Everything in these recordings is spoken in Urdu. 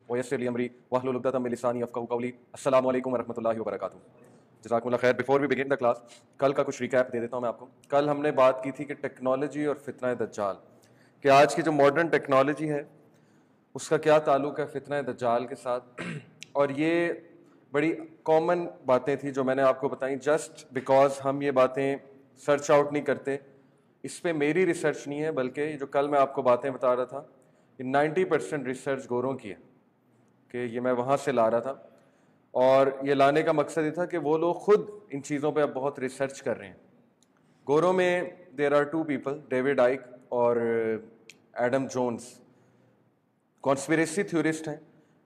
ویسر لی امری واحلل عقدۃ من لسانی یفقہوا قولی. السلام علیکم ورحمۃ اللہ وبرکاتہ. جزاکم اللہ خیر. Before we begin the class, کل کا کچھ ریکیپ دے دیتا ہوں میں آپ کو. کل ہم نے بات کی تھی کہ ٹیکنالوجی اور فتنہ دجال, کہ آج کی جو ماڈرن ٹیکنالوجی ہے اس کا کیا تعلق ہے فتنہ دجال کے ساتھ. اور یہ بڑی کامن باتیں تھیں جو میں نے آپ کو بتائیں, جسٹ بیکاز ہم یہ باتیں سرچ آؤٹ نہیں کرتے. اس پہ میری ریسرچ نہیں ہے, بلکہ جو کل میں آپ کو باتیں بتا رہا تھا یہ 90% ریسرچ گوروں کی ہے, کہ یہ میں وہاں سے لا رہا تھا. اور یہ لانے کا مقصد یہ تھا کہ وہ لوگ خود ان چیزوں پہ اب بہت ریسرچ کر رہے ہیں. گوروں میں دیر آر 2 پیپل, ڈیوڈ آئک اور ایڈم جونز. کانسپیریسی تھیورسٹ ہیں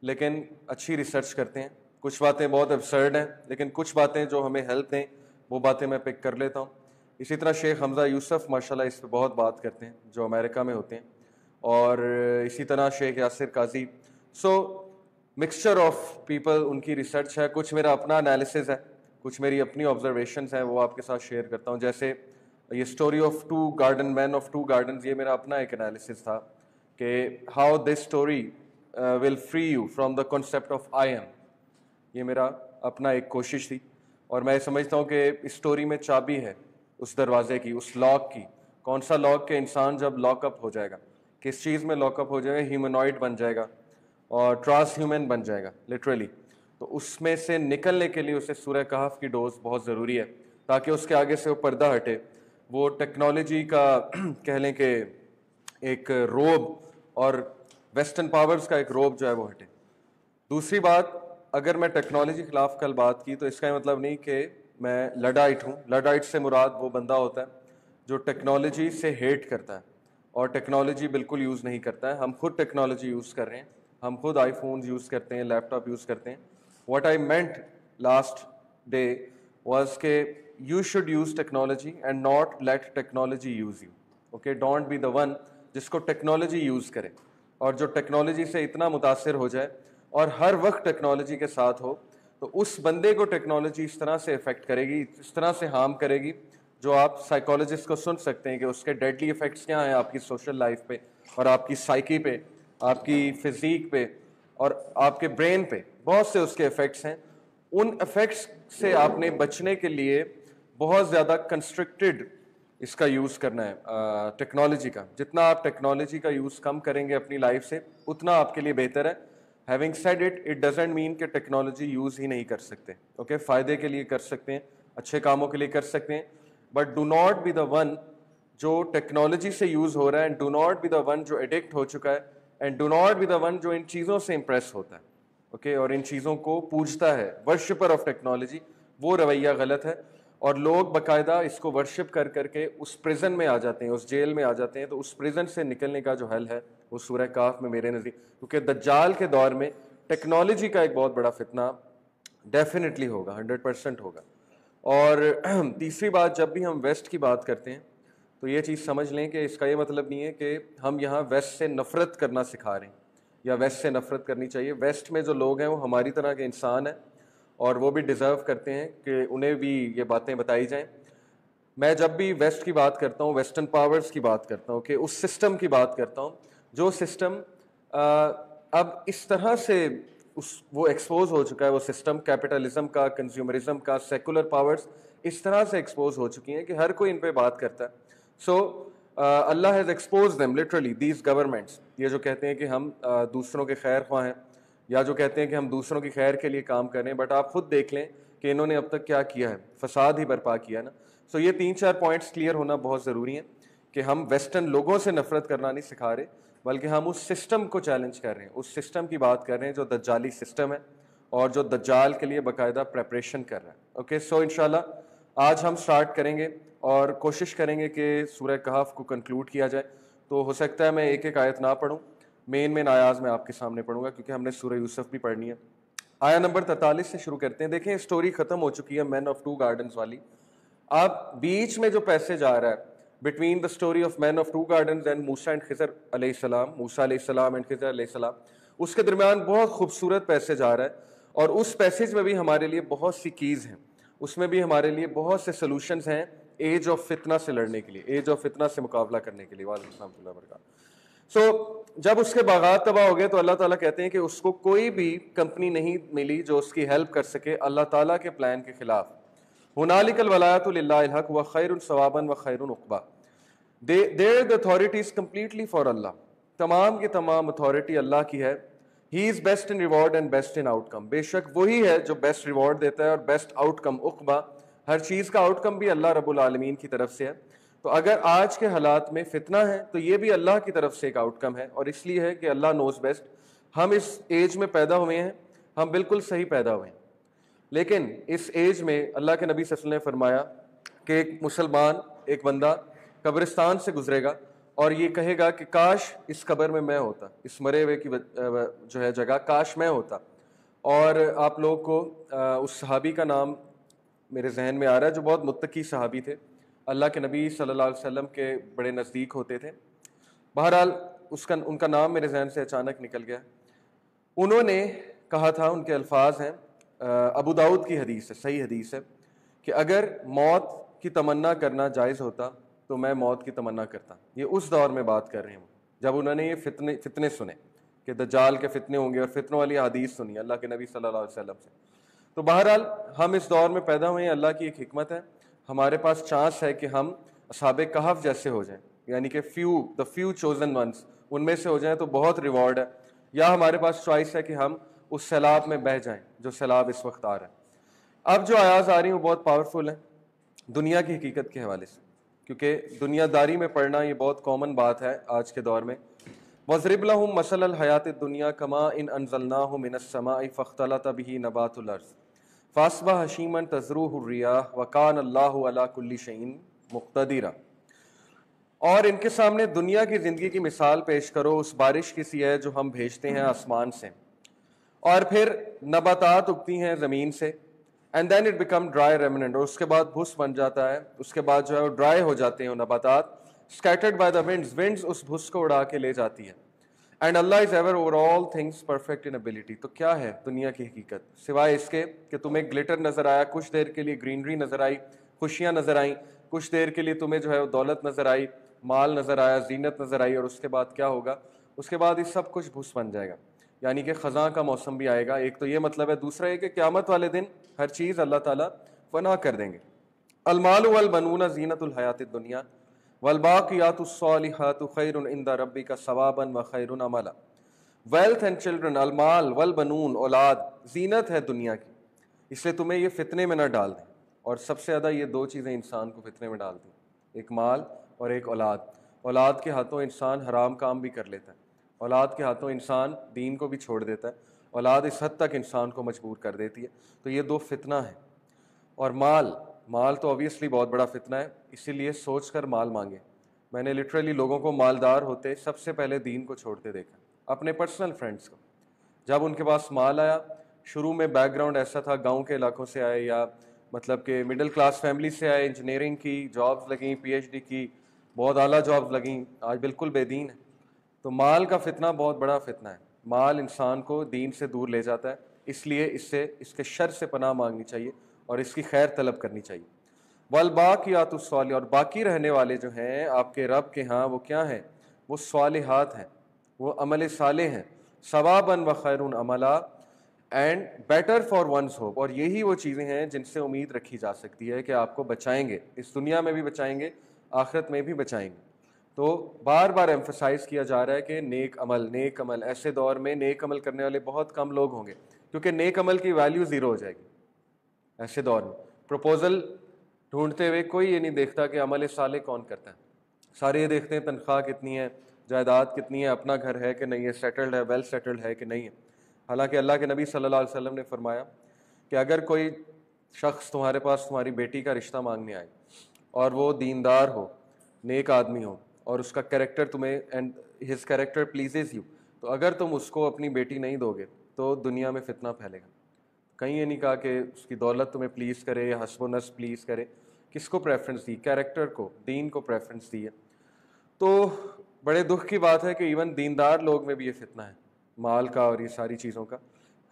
لیکن اچھی ریسرچ کرتے ہیں. کچھ باتیں بہت ابسرڈ ہیں لیکن کچھ باتیں جو ہمیں ہیلپ دیں وہ باتیں میں پک کر لیتا ہوں. اسی طرح شیخ حمزہ یوسف ماشاءاللہ اس پہ بہت بات کرتے ہیں جو امریکہ میں ہوتے ہیں, اور اسی طرح شیخ یاسر قاضی. سو مکسچر آف پیپل, ان کی ریسرچ ہے. کچھ میرا اپنا انالیسز ہے, کچھ میری اپنی آبزرویشنز ہیں, وہ آپ کے ساتھ شیئر کرتا ہوں. جیسے یہ story of 2 garden man of 2 gardens, یہ میرا اپنا ایک انالیسز تھا کہ how this story will free you from the concept of I am. یہ میرا اپنا ایک کوشش تھی, اور میں سمجھتا ہوں کہ اس اسٹوری میں چابی ہے اس دروازے کی, اس لاک کی. کون سا لاک؟ کہ انسان جب لاک اپ ہو جائے گا, کس چیز میں لاک اپ ہو جائے گا؟ ہیومنوائڈ بن جائے گا اور ٹرانس ہیومن بن جائے گا لٹرلی. تو اس میں سے نکلنے کے لیے اسے سورہ کہف کی ڈوز بہت ضروری ہے, تاکہ اس کے آگے سے وہ پردہ ہٹے, وہ ٹیکنالوجی کا کہہ لیں کہ ایک روب اور ویسٹرن پاورز کا ایک روب جو ہے وہ ہٹے. دوسری بات, اگر میں ٹیکنالوجی خلاف کل بات کی تو اس کا یہ مطلب نہیں کہ میں لڈائٹ ہوں. لڈائٹ سے مراد وہ بندہ ہوتا ہے جو ٹیکنالوجی سے ہیٹ کرتا ہے اور ٹیکنالوجی بالکل یوز نہیں کرتا ہے. ہم خود ٹیکنالوجی یوز کر رہے ہیں, ہم خود آئی فونز یوز کرتے ہیں, لیپ ٹاپ یوز کرتے ہیں. What I meant last day was کہ you should use technology and not let technology use you. Okay, don't be the one جس کو ٹیکنالوجی یوز کرے اور جو ٹیکنالوجی سے اتنا متاثر ہو جائے اور ہر وقت ٹیکنالوجی کے ساتھ ہو. تو اس بندے کو ٹیکنالوجی اس طرح سے افیکٹ کرے گی, اس طرح سے ہارم کرے گی, جو آپ سائیکالوجسٹ کو سن سکتے ہیں کہ اس کے ڈیڈلی افیکٹس کیا ہیں آپ کی سوشل لائف پہ اور آپ کی سائیکی پہ, آپ کی فزیک پہ اور آپ کے برین پہ. بہت سے اس کے افیکٹس ہیں. ان افیکٹس سے آپ نے بچنے کے لیے بہت زیادہ کنسٹرکٹڈ اس کا یوز کرنا ہے ٹیکنالوجی کا. جتنا آپ ٹیکنالوجی کا یوز کم کریں گے اپنی لائف سے اتنا آپ کے لیے بہتر ہے. Having said it, it doesn't mean کہ ٹیکنالوجی یوز ہی نہیں کر سکتے. اوکے, فائدے کے لیے کر سکتے ہیں, اچھے کاموں کے لیے کر سکتے ہیں, but do not be the one جو ٹیکنالوجی سے یوز ہو رہا ہے, and do not be the one جو ایڈکٹ ہو چکا ہے, and do not be the one جو ان چیزوں سے امپریس ہوتا ہے. اوکے, اور ان چیزوں کو پوجتا ہے, ورشپر آف ٹیکنالوجی. وہ رویہ غلط ہے, اور لوگ باقاعدہ اس کو ورشپ کر کر کے اس پریزن میں آ جاتے ہیں, اس جیل میں آ جاتے ہیں. تو اس پریزن سے نکلنے کا جو حل ہے وہ سورہ کہف میں میرے نزدیک, کیونکہ دجال کے دور میں ٹیکنالوجی کا ایک بہت بڑا فتنہ ڈیفینیٹلی ہوگا, 100% ہوگا. اور تیسری بات, جب بھی ہم ویسٹ کی بات کرتے ہیں تو یہ چیز سمجھ لیں کہ اس کا یہ مطلب نہیں ہے کہ ہم یہاں ویسٹ سے نفرت کرنا سکھا رہے ہیں یا ویسٹ سے نفرت کرنی چاہیے. ویسٹ میں جو لوگ ہیں وہ ہماری طرح کے انسان ہیں اور وہ بھی ڈیزرو کرتے ہیں کہ انہیں بھی یہ باتیں بتائی جائیں. میں جب بھی ویسٹ کی بات کرتا ہوں, ویسٹرن پاورز کی بات کرتا ہوں, کہ اس سسٹم کی بات کرتا ہوں جو سسٹم اب اس طرح سے وہ ایکسپوز ہو چکا ہے. وہ سسٹم کیپٹلزم کا, کنزیومرزم کا, سیکولر پاورز اس طرح سے ایکسپوز ہو چکی ہیں کہ ہر کوئی ان پہ بات کرتا ہے. So Allah has exposed them literally, these governments. یہ جو کہتے ہیں کہ ہم دوسروں کے خیر خواہ ہیں, یا جو کہتے ہیں کہ ہم دوسروں کی خیر کے لیے کام کر رہے ہیں, بٹ آپ خود دیکھ لیں کہ انہوں نے اب تک کیا کیا ہے, فساد ہی برپا کیا ہے نا. سو یہ 3-4 پوائنٹس کلیئر ہونا بہت ضروری ہیں کہ ہم ویسٹرن لوگوں سے نفرت کرنا نہیں سکھا رہے, بلکہ ہم اس سسٹم کو چیلنج کر رہے ہیں, اس سسٹم کی بات کر رہے ہیں جو دجالی سسٹم ہے اور جو دجال کے لیے باقاعدہ پریپریشن کر رہا ہے. اوکے, سو انشاءاللہ آج ہم سٹارٹ کریں گے اور کوشش کریں گے کہ سورہ کہف کو کنکلوڈ کیا جائے. تو ہو سکتا ہے میں ایک ایک آیت نہ پڑھوں, مین آیات میں آپ کے سامنے پڑھوں گا, کیونکہ ہم نے سورہ یوسف بھی پڑھنی ہے. آیا نمبر 43 سے شروع کرتے ہیں. دیکھیں اسٹوری ختم ہو چکی ہے مین آف 2 گارڈنز والی. اب بیچ میں جو پیسج آ رہا ہے between the story of man of 2 gardens and موسیٰ اینڈ خضر علیہ السلام, موسیٰ علیہ السلام اینڈ خضر علیہ السلام, اس کے درمیان بہت خوبصورت پیسج آ رہا ہے. اور اس پیسج میں بھی ہمارے لیے بہت سی کیز ہیں, اس میں بھی ہمارے لیے بہت سے سلوشنز ہیں ایج آف فتنہ سے لڑنے کے لیے, ایج آف فتنہ سے مقابلہ کرنے کے لیے. وعلیکم السلام ورحمۃ اللہ وبرکاتہ. سو جب اس کے باغات تباہ ہو گئے تو اللہ تعالیٰ کہتے ہیں کہ اس کو کوئی بھی کمپنی نہیں ملی جو اس کی ہیلپ کر سکے اللہ تعالیٰ کے پلان کے خلاف. ہنالک الولایۃ للہ الحق وخیر ثوابا وخیر عقبا. There the authority is completely for Allah. تمام کی تمام اتھارٹی اللہ کی ہے. He is best in reward and best in outcome. بے شک وہی ہے جو بیسٹ ریوارڈ دیتا ہے اور بیسٹ آؤٹ کم عقبہ. ہر چیز کا آؤٹ کم بھی اللہ رب العالمین کی طرف سے ہے. تو اگر آج کے حالات میں فتنہ ہے تو یہ بھی اللہ کی طرف سے ایک آؤٹ کم ہے, اور اس لیے ہے کہ اللہ نوز بیسٹ. ہم اس ایج میں پیدا ہوئے ہیں, ہم بالکل صحیح پیدا ہوئے ہیں, لیکن اس ایج میں اللہ کے نبی صلی اللہ علیہ وسلم نے فرمایا کہ ایک مسلمان, ایک بندہ قبرستان سے گزرے گا اور یہ کہے گا کہ کاش اس قبر میں میں ہوتا, اس مرے ہوئے کی جو ہے جگہ کاش میں ہوتا. اور آپ لوگ کو اس صحابی کا نام میرے ذہن میں آ رہا ہے جو بہت متقی صحابی تھے, اللہ کے نبی صلی اللہ علیہ وسلم کے بڑے نزدیک ہوتے تھے. بہرحال ان کا نام میرے ذہن سے اچانک نکل گیا. انہوں نے کہا تھا, ان کے الفاظ ہیں, ابو داؤد کی حدیث ہے, صحیح حدیث ہے, کہ اگر موت کی تمنا کرنا جائز ہوتا تو میں موت کی تمنا کرتا. یہ اس دور میں بات کر رہے ہوں جب انہوں نے یہ فتنے سنے کہ دجال کے فتنے ہوں گے, اور فتنوں والی حدیث سنی اللہ کے نبی صلی اللہ علیہ وسلم سے. تو بہرحال ہم اس دور میں پیدا ہوئے ہیں, اللہ کی ایک حکمت ہے. ہمارے پاس چانس ہے کہ ہم اصحاب کہف جیسے ہو جائیں, یعنی کہ the few chosen ones, ان میں سے ہو جائیں تو بہت ریوارڈ ہے. یا ہمارے پاس چوائس ہے کہ ہم اس سیلاب میں بہہ جائیں جو سیلاب اس وقت آ رہا ہے. اب جو آیات آ رہی ہیں وہ بہت پاورفل ہیں دنیا کی حقیقت کے حوالے سے, کیونکہ دنیا داری میں پڑھنا یہ بہت کامن بات ہے آج کے دور میں. وَاضْرِبْ لَهُم مَثَلَ الْحَيَاةِ الدُّنْيَا كَمَاءٍ أَنزَلْنَاهُ مِنَ السَّمَاءِ فَاخْتَلَطَ بِهِ نَبَاتُ الْأَرْضِ فَأَصْبَحَ هَشِيمًا تَذْرُوهُ الرِّيَاحُ وَكَانَ اللَّهُ عَلَى كُلِّ شَيْءٍ مُقْتَدِرًا. اور ان کے سامنے دنیا کی زندگی کی مثال پیش کرو, اس بارش کی سی ہے جو ہم بھیجتے ہیں آسمان سے, اور پھر نباتات اگتی ہیں زمین سے, and then it become dry remnant, اور اس کے بعد بھس بن جاتا ہے, اس کے بعد جو ہے وہ ڈرائی ہو جاتے ہیں وہ نباتات, scattered by the winds, winds اس بھس کو اڑا کے لے جاتی ہے. And Allah is ever over all things perfect in ability. تو کیا ہے دنیا کی حقیقت سوائے اس کے کہ تمہیں گلٹر نظر آیا, کچھ دیر کے لیے گرینری نظر آئی, خوشیاں نظر آئیں, کچھ دیر کے لیے تمہیں جو ہے وہ دولت نظر آئی, مال نظر آیا, زینت نظر آئی, اور اس کے بعد کیا ہوگا, اس کے بعد یہ سب کچھ بھس بن جائے گا, یعنی کہ خزاں کا موسم بھی آئے گا. ایک تو یہ مطلب ہے, دوسرا یہ کہ قیامت والے دن ہر چیز اللہ تعالیٰ فنا کر دیں گے. المال والبنون زینت الحیات الدنیا والباقیات الصالحات خیر عند ربک ثوابا وخیر عملا. ویلتھ اینڈ چلڈرن, المال والبنون, اولاد زینت ہے دنیا کی, اس لیے تمہیں یہ فتنے میں نہ ڈال دیں. اور سب سے زیادہ یہ دو چیزیں انسان کو فتنے میں ڈال دیں, ایک مال اور ایک اولاد. اولاد کے ہاتھوں انسان حرام کام بھی کر لیتا ہے, اولاد کے ہاتھوں انسان دین کو بھی چھوڑ دیتا ہے, اولاد اس حد تک انسان کو مجبور کر دیتی ہے. تو یہ دو فتنہ ہیں. اور مال تو obviously بہت بڑا فتنہ ہے, اسی لیے سوچ کر مال مانگے. میں نے لٹرلی لوگوں کو مالدار ہوتے سب سے پہلے دین کو چھوڑتے دیکھا, اپنے پرسنل فرینڈس کو. جب ان کے پاس مال آیا, شروع میں بیک گراؤنڈ ایسا تھا, گاؤں کے علاقوں سے آئے یا مطلب کہ مڈل کلاس فیملی سے آئے, انجینئرنگ کی جابز لگیں, پی ایچ ڈی کی, بہت اعلیٰ جابز لگیں, آج بالکل بے دین ہے. تو مال کا فتنہ بہت بڑا فتنہ ہے. مال انسان کو دین سے دور لے جاتا ہے, اس لیے اس کے شر سے پناہ مانگنی چاہیے اور اس کی خیر طلب کرنی چاہیے. والباقیات الصالحات, اور باقی رہنے والے جو ہیں آپ کے رب کے ہاں وہ کیا ہیں, وہ صالحات ہیں, وہ عمل صالح ہیں. ثوابا وخیر عملا and better for one's hope, اور یہی وہ چیزیں ہیں جن سے امید رکھی جا سکتی ہے کہ آپ کو بچائیں گے, اس دنیا میں بھی بچائیں گے, آخرت میں بھی بچائیں گے. تو بار بار ایمفسائز کیا جا رہا ہے کہ نیک عمل. ایسے دور میں نیک عمل کرنے والے بہت کم لوگ ہوں گے, کیونکہ نیک عمل کی ویلیو زیرو ہو جائے گی. ایسے دور میں پروپوزل ڈھونڈتے ہوئے کوئی یہ نہیں دیکھتا کہ عمل صالح کون کرتا ہے, سارے یہ دیکھتے ہیں تنخواہ کتنی ہے, جائیداد کتنی ہے, اپنا گھر ہے کہ نہیں ہے, سیٹلڈ ہے, ویل سیٹلڈ ہے کہ نہیں ہے. حالانکہ اللہ کے نبی صلی اللہ علیہ وسلم نے فرمایا کہ اگر کوئی شخص تمہارے پاس تمہاری بیٹی کا رشتہ مانگنے آئے اور وہ دیندار ہو, نیک آدمی ہو, اور اس کا کریکٹر تمہیں and his character pleases you, تو اگر تم اس کو اپنی بیٹی نہیں دو گے تو دنیا میں فتنہ پھیلے گا. کہیں یہ نہیں کہا کہ اس کی دولت تمہیں پلیز کرے یا حسب و نفس پلیز کرے, کس کو پریفرنس دی, کریکٹر کو, دین کو پریفرنس دی ہے. تو بڑے دکھ کی بات ہے کہ ایون دیندار لوگ میں بھی یہ فتنہ ہے مال کا اور یہ ساری چیزوں کا.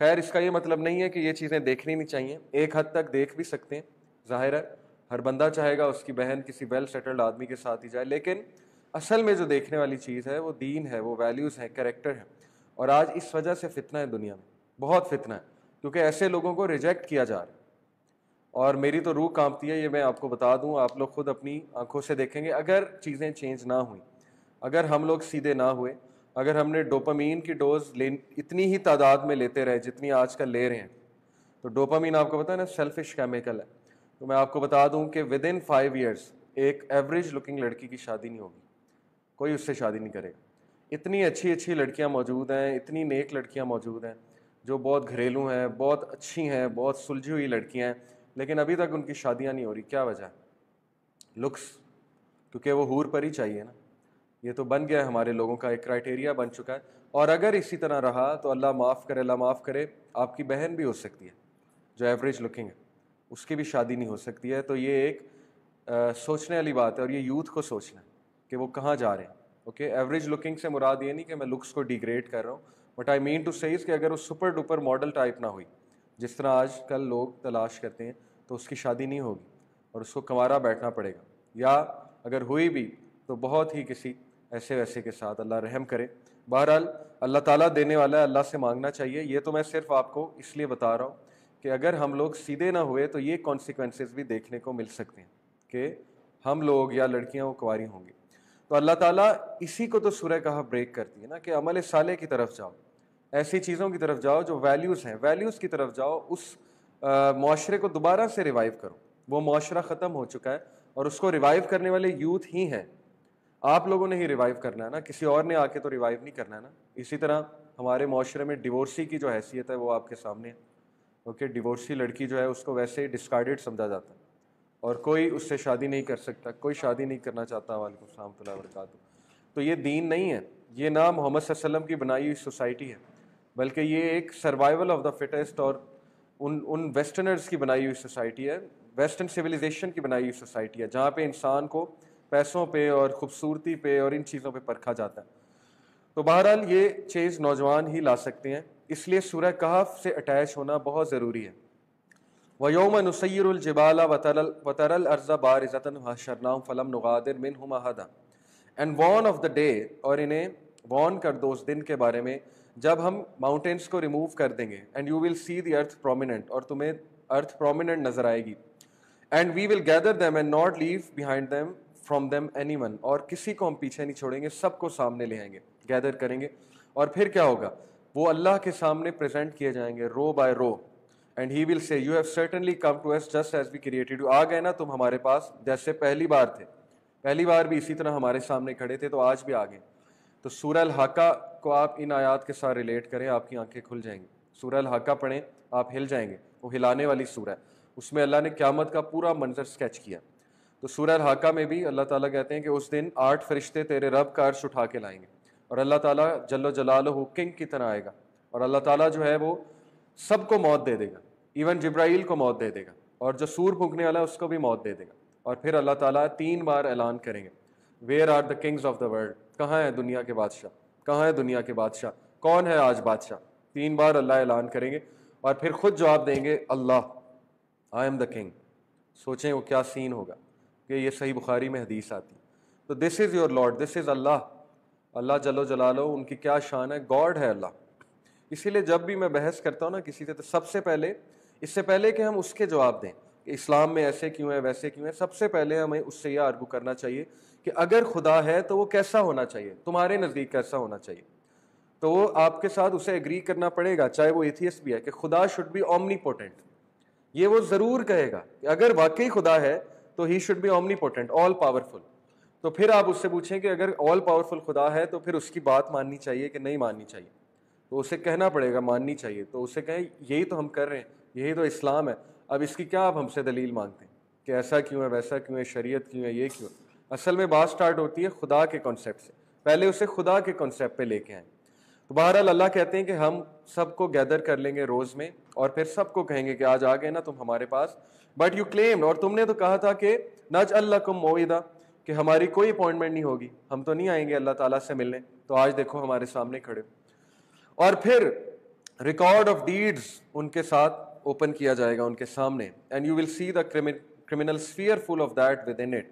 خیر اس کا یہ مطلب نہیں ہے کہ یہ چیزیں دیکھنی نہیں چاہیے, ایک حد تک دیکھ بھی سکتے ہیں, ظاہر ہے ہر بندہ چاہے گا اس کی بہن کسی ویل سیٹلڈ آدمی کے ساتھ ہی جائے, لیکن اصل میں جو دیکھنے والی چیز ہے وہ دین ہے، وہ ویلیوز ہیں، کریکٹر ہے. اور آج اس وجہ سے فتنہ ہے دنیا میں، بہت فتنہ ہے، کیونکہ ایسے لوگوں کو ریجیکٹ کیا جا رہا ہے. اور میری تو روح کانپتی ہے، یہ میں آپ کو بتا دوں، آپ لوگ خود اپنی آنکھوں سے دیکھیں گے. اگر چیزیں چینج نہ ہوئیں، اگر ہم لوگ سیدھے نہ ہوئے، اگر ہم نے ڈوپامین کی ڈوز اتنی ہی تعداد میں لیتے رہے جتنی آج کل لے رہے ہیں، تو ڈوپامین آپ کو پتا ہے نا سیلفش کیمیکل ہے. تو میں آپ کو بتا دوں کہ ود ان 5 ایئرس ایک ایوریج لکنگ لڑکی کی شادی نہیں ہوگی، کوئی اس سے شادی نہیں کرے گا. اتنی اچھی اچھی لڑکیاں موجود ہیں، اتنی نیک لڑکیاں موجود ہیں جو بہت گھریلو ہیں، بہت اچھی ہیں، بہت سلجھی ہوئی لڑکیاں ہیں، لیکن ابھی تک ان کی شادیاں نہیں ہو رہی. کیا وجہ ہے؟ لکس. کیونکہ وہ حور پر ہی چاہیے نا. یہ تو بن گیا ہے ہمارے لوگوں کا ایک کرائٹیریا بن چکا ہے. اور اگر اسی طرح رہا تو اللہ معاف کرے، اللہ معاف کرے، آپ کی بہن بھی ہو سکتی ہے جو ایوریج لکنگ ہے، اس کی بھی شادی نہیں ہو سکتی ہے. تو یہ ایک سوچنے والی بات ہے، اور یہ یوتھ کو سوچنا ہے کہ وہ کہاں جا رہے ہیں. اوکے، ایوریج لکنگ سے مراد یہ نہیں کہ میں لکس کو ڈیگریڈ کر رہا ہوں، but I mean to says کہ اگر وہ سپر ڈوپر ماڈل ٹائپ نہ ہوئی جس طرح آج کل لوگ تلاش کرتے ہیں، تو اس کی شادی نہیں ہوگی اور اس کو کنوارا بیٹھنا پڑے گا. یا اگر ہوئی بھی تو بہت ہی کسی ایسے ویسے کے ساتھ، اللہ رحم کرے. بہرحال اللہ تعالیٰ دینے والا ہے، اللہ سے مانگنا چاہیے. یہ تو میں صرف آپ کو اس لیے بتا رہا ہوں کہ اگر ہم لوگ سیدھے نہ ہوئے تو یہ کانسیکوینسز بھی دیکھنے کو مل سکتے ہیں کہ ہم لوگ یا لڑکیاں وہ کنواری ہوں گی. تو اللہ تعالیٰ اسی کو تو سورہ کہف بریک کرتی ہے نا کہ عمل صالح کی طرف جاؤ، ایسی چیزوں کی طرف جاؤ جو ویلیوز ہیں، ویلیوز کی طرف جاؤ. اس معاشرے کو دوبارہ سے ریوائیو کرو. وہ معاشرہ ختم ہو چکا ہے اور اس کو ریوائیو کرنے والے یوتھ ہی ہیں. آپ لوگوں نے ہی ریوائیو کرنا ہے نا، کسی اور نے آ کے تو ریوائیو نہیں کرنا ہے نا. اسی طرح ہمارے معاشرے میں ڈیورسی کی جو حیثیت ہے وہ آپ کے سامنے ہے. اوکے، ڈیورسی لڑکی جو ہے اس کو ویسے ڈسکارڈیڈ سمجھا جاتا ہے اور کوئی اس سے شادی نہیں کر سکتا، کوئی شادی نہیں کرنا چاہتا. وعلیکم السلام ورحمۃ اللہ وبرکاتہ. تو یہ دین نہیں ہے، یہ نہ محمد صلی اللہ علیہ وسلم کی بنائی ہوئی سوسائٹی ہے، بلکہ یہ ایک سروائیول آف دا فٹیسٹ اور ان ویسٹرنرز کی بنائی ہوئی سوسائٹی ہے، ویسٹرن سویلائزیشن کی بنائی ہوئی سوسائٹی ہے، جہاں پہ انسان کو پیسوں پہ اور خوبصورتی پہ اور ان چیزوں پہ پرکھا جاتا ہے. تو بہرحال یہ چیز نوجوان ہی لا سکتے ہیں، اس لیے سورہ کہف سے اٹیچ ہونا بہت ضروری ہے. وَيَوْمَ نُسَيِّرُ الْجِبَالَ وَتَرَى الْأَرْضَ بَارِزَةً وَحَشَرْنَاهُمْ فَلَمْ نُغَادِرْ مِنْهُمْ أَحَدًا. And warn of the day, اور انہیں وارن کر دو اس دن کے بارے میں جب ہم ماؤنٹینس کو ریموو کر دیں گے. And you will see the earth prominent, اور تمہیں ارتھ پرومیننٹ نظر آئے گی. And we will gather them and not leave behind them from them any one, اور کسی کو ہم پیچھے نہیں چھوڑیں گے، سب کو سامنے لے آئیں گے، گیدر کریں گے. اور پھر کیا ہوگا؟ وہ اللہ کے سامنے پریزنٹ کیے جائیں گے row by row. And he will say you have certainly come to us just as we created you. آ گئے نا تم ہمارے پاس جیسے پہلی بار تھے، پہلی بار بھی اسی طرح ہمارے سامنے کھڑے تھے، تو آج بھی آ گئے. تو سورہ الحاقہ کو آپ ان آیات کے ساتھ ریلیٹ کریں، آپ کی آنکھیں کھل جائیں گی. سورہ الحاقہ پڑھیں، آپ ہل جائیں گے. وہ ہلانے والی سورہ ہے، اس میں اللہ نے قیامت کا پورا منظر سکیچ کیا. تو سورہ الحاقہ میں بھی اللہ تعالیٰ کہتے ہیں کہ اس دن 8 فرشتے تیرے رب کا عرش اٹھا کے لائیں گے، اور اللہ تعالیٰ جل و جلالہ کنگ کی طرح آئے گا، اور اللہ تعالیٰ جو ہے وہ سب کو موت دے دے گا، ایون جبرائیل کو موت دے دے گا، اور جو سور پھونکنے والا ہے اس کو بھی موت دے دے گا. اور پھر اللہ تعالیٰ 3 بار اعلان کریں گے، where are the kings of the world, کہاں ہے دنیا کے بادشاہ، کہاں ہے دنیا کے بادشاہ، کون ہے آج بادشاہ. 3 بار اللہ اعلان کریں گے، اور پھر خود جواب دیں گے اللہ، آئی ایم دا کنگ. سوچیں وہ کیا سین ہوگا، کہ یہ صحیح بخاری میں حدیث آتی. تو دس از یور لارڈ، دس از اللہ. اللہ جل و جلالہ، ان کی کیا شان ہے، گاڈ ہے اللہ. اسی لیے جب بھی میں بحث کرتا ہوں نا کسی سے، تو سب سے پہلے، اس سے پہلے کہ ہم اس کے جواب دیں کہ اسلام میں ایسے کیوں ہے ویسے کیوں ہے، سب سے پہلے ہمیں اس سے یہ آرگو کرنا چاہیے کہ اگر خدا ہے تو وہ کیسا ہونا چاہیے، تمہارے نزدیک کیسا ہونا چاہیے. تو وہ آپ کے ساتھ اسے ایگری کرنا پڑے گا، چاہے وہ ایتھیسٹ بھی ہے، کہ خدا شوڈ بی اومنی پوٹنٹ. یہ وہ ضرور کہے گا کہ اگر واقعی خدا ہے تو ہی should be omnipotent, all powerful. تو پھر آپ اس سے پوچھیں کہ اگر آل پاورفل خدا ہے تو پھر اس کی بات ماننی چاہیے کہ نہیں ماننی چاہیے. تو اسے کہنا پڑے گا ماننی چاہیے. تو اسے کہیں یہی تو ہم کر رہے ہیں، یہی تو اسلام ہے، اب اس کی کیا آپ ہم سے دلیل مانگتے ہیں کہ ایسا کیوں ہے، ویسا کیوں ہے، شریعت کیوں ہے، یہ کیوں ہے. اصل میں بات سٹارٹ ہوتی ہے خدا کے کانسیپٹ سے، پہلے اسے خدا کے کانسیپٹ پہ لے کے آئیں. تو بہرحال اللہ کہتے ہیں کہ ہم سب کو گیدر کر لیں گے روز میں، اور پھر سب کو کہیں گے کہ آج آ گئے نا تم ہمارے پاس. بٹ یو کلیم، اور تم نے تو کہا تھا کہ نجعل لکم موعدا، کہ ہماری کوئی اپوائنٹمنٹ نہیں ہوگی، ہم تو نہیں آئیں گے اللہ تعالیٰ سے ملنے. تو آج دیکھو ہمارے سامنے کھڑے. اور پھر ریکارڈ آف ڈیڈز ان کے ساتھ اوپن کیا جائے گا ان کے سامنے. And you will see the criminal sphere full of that within it.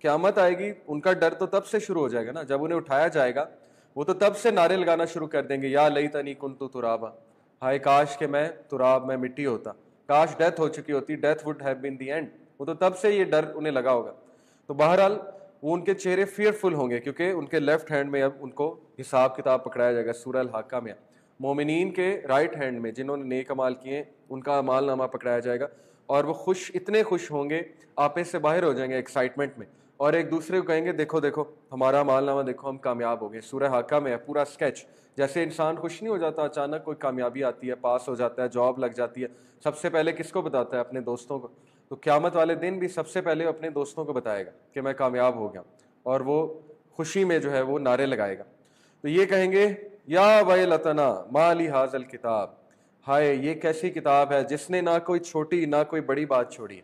قیامت آئے گی ان کا ڈر تو تب سے شروع ہو جائے گا نا, جب انہیں اٹھایا جائے گا وہ تو تب سے نعرے لگانا شروع کر دیں گے, یا لیتنی کنت ترابا, ہائے کاش کہ میں تراب, میں مٹی ہوتا, کاش ڈیتھ ہو چکی ہوتی, death would have been the end. وہ تو تب سے یہ ڈر انہیں لگا ہوگا. تو بہرحال وہ ان کے چہرے فیئرفل ہوں گے کیونکہ ان کے لیفٹ ہینڈ میں اب ان کو حساب کتاب پکڑایا جائے گا. سورہ الحاقہ میں مومنین کے رائٹ ہینڈ میں جنہوں نے نیک اعمال کیے ان کا اعمال نامہ پکڑایا جائے گا, اور وہ خوش, اتنے خوش ہوں گے آپے سے باہر ہو جائیں گے ایکسائٹمنٹ میں, اور ایک دوسرے کو کہیں گے دیکھو دیکھو ہمارا اعمال نامہ دیکھو, ہم کامیاب ہو گئے. سورہ حاقہ میں ہے پورا اسکیچ. جیسے انسان خوش نہیں ہو جاتا اچانک کوئی کامیابی آتی ہے, پاس ہو جاتا ہے, جاب لگ جاتی ہے, سب سے پہلے کس کو بتاتا ہے؟ اپنے دوستوں کو. تو قیامت والے دن بھی سب سے پہلے اپنے دوستوں کو بتائے گا کہ میں کامیاب ہو گیا, اور وہ خوشی میں جو ہے وہ نعرے لگائے گا. تو یہ کہیں گے یا ویلتنا ما لی ھذا الکتاب, ہائے یہ کیسی کتاب ہے جس نے نہ کوئی چھوٹی نہ کوئی بڑی بات چھوڑی.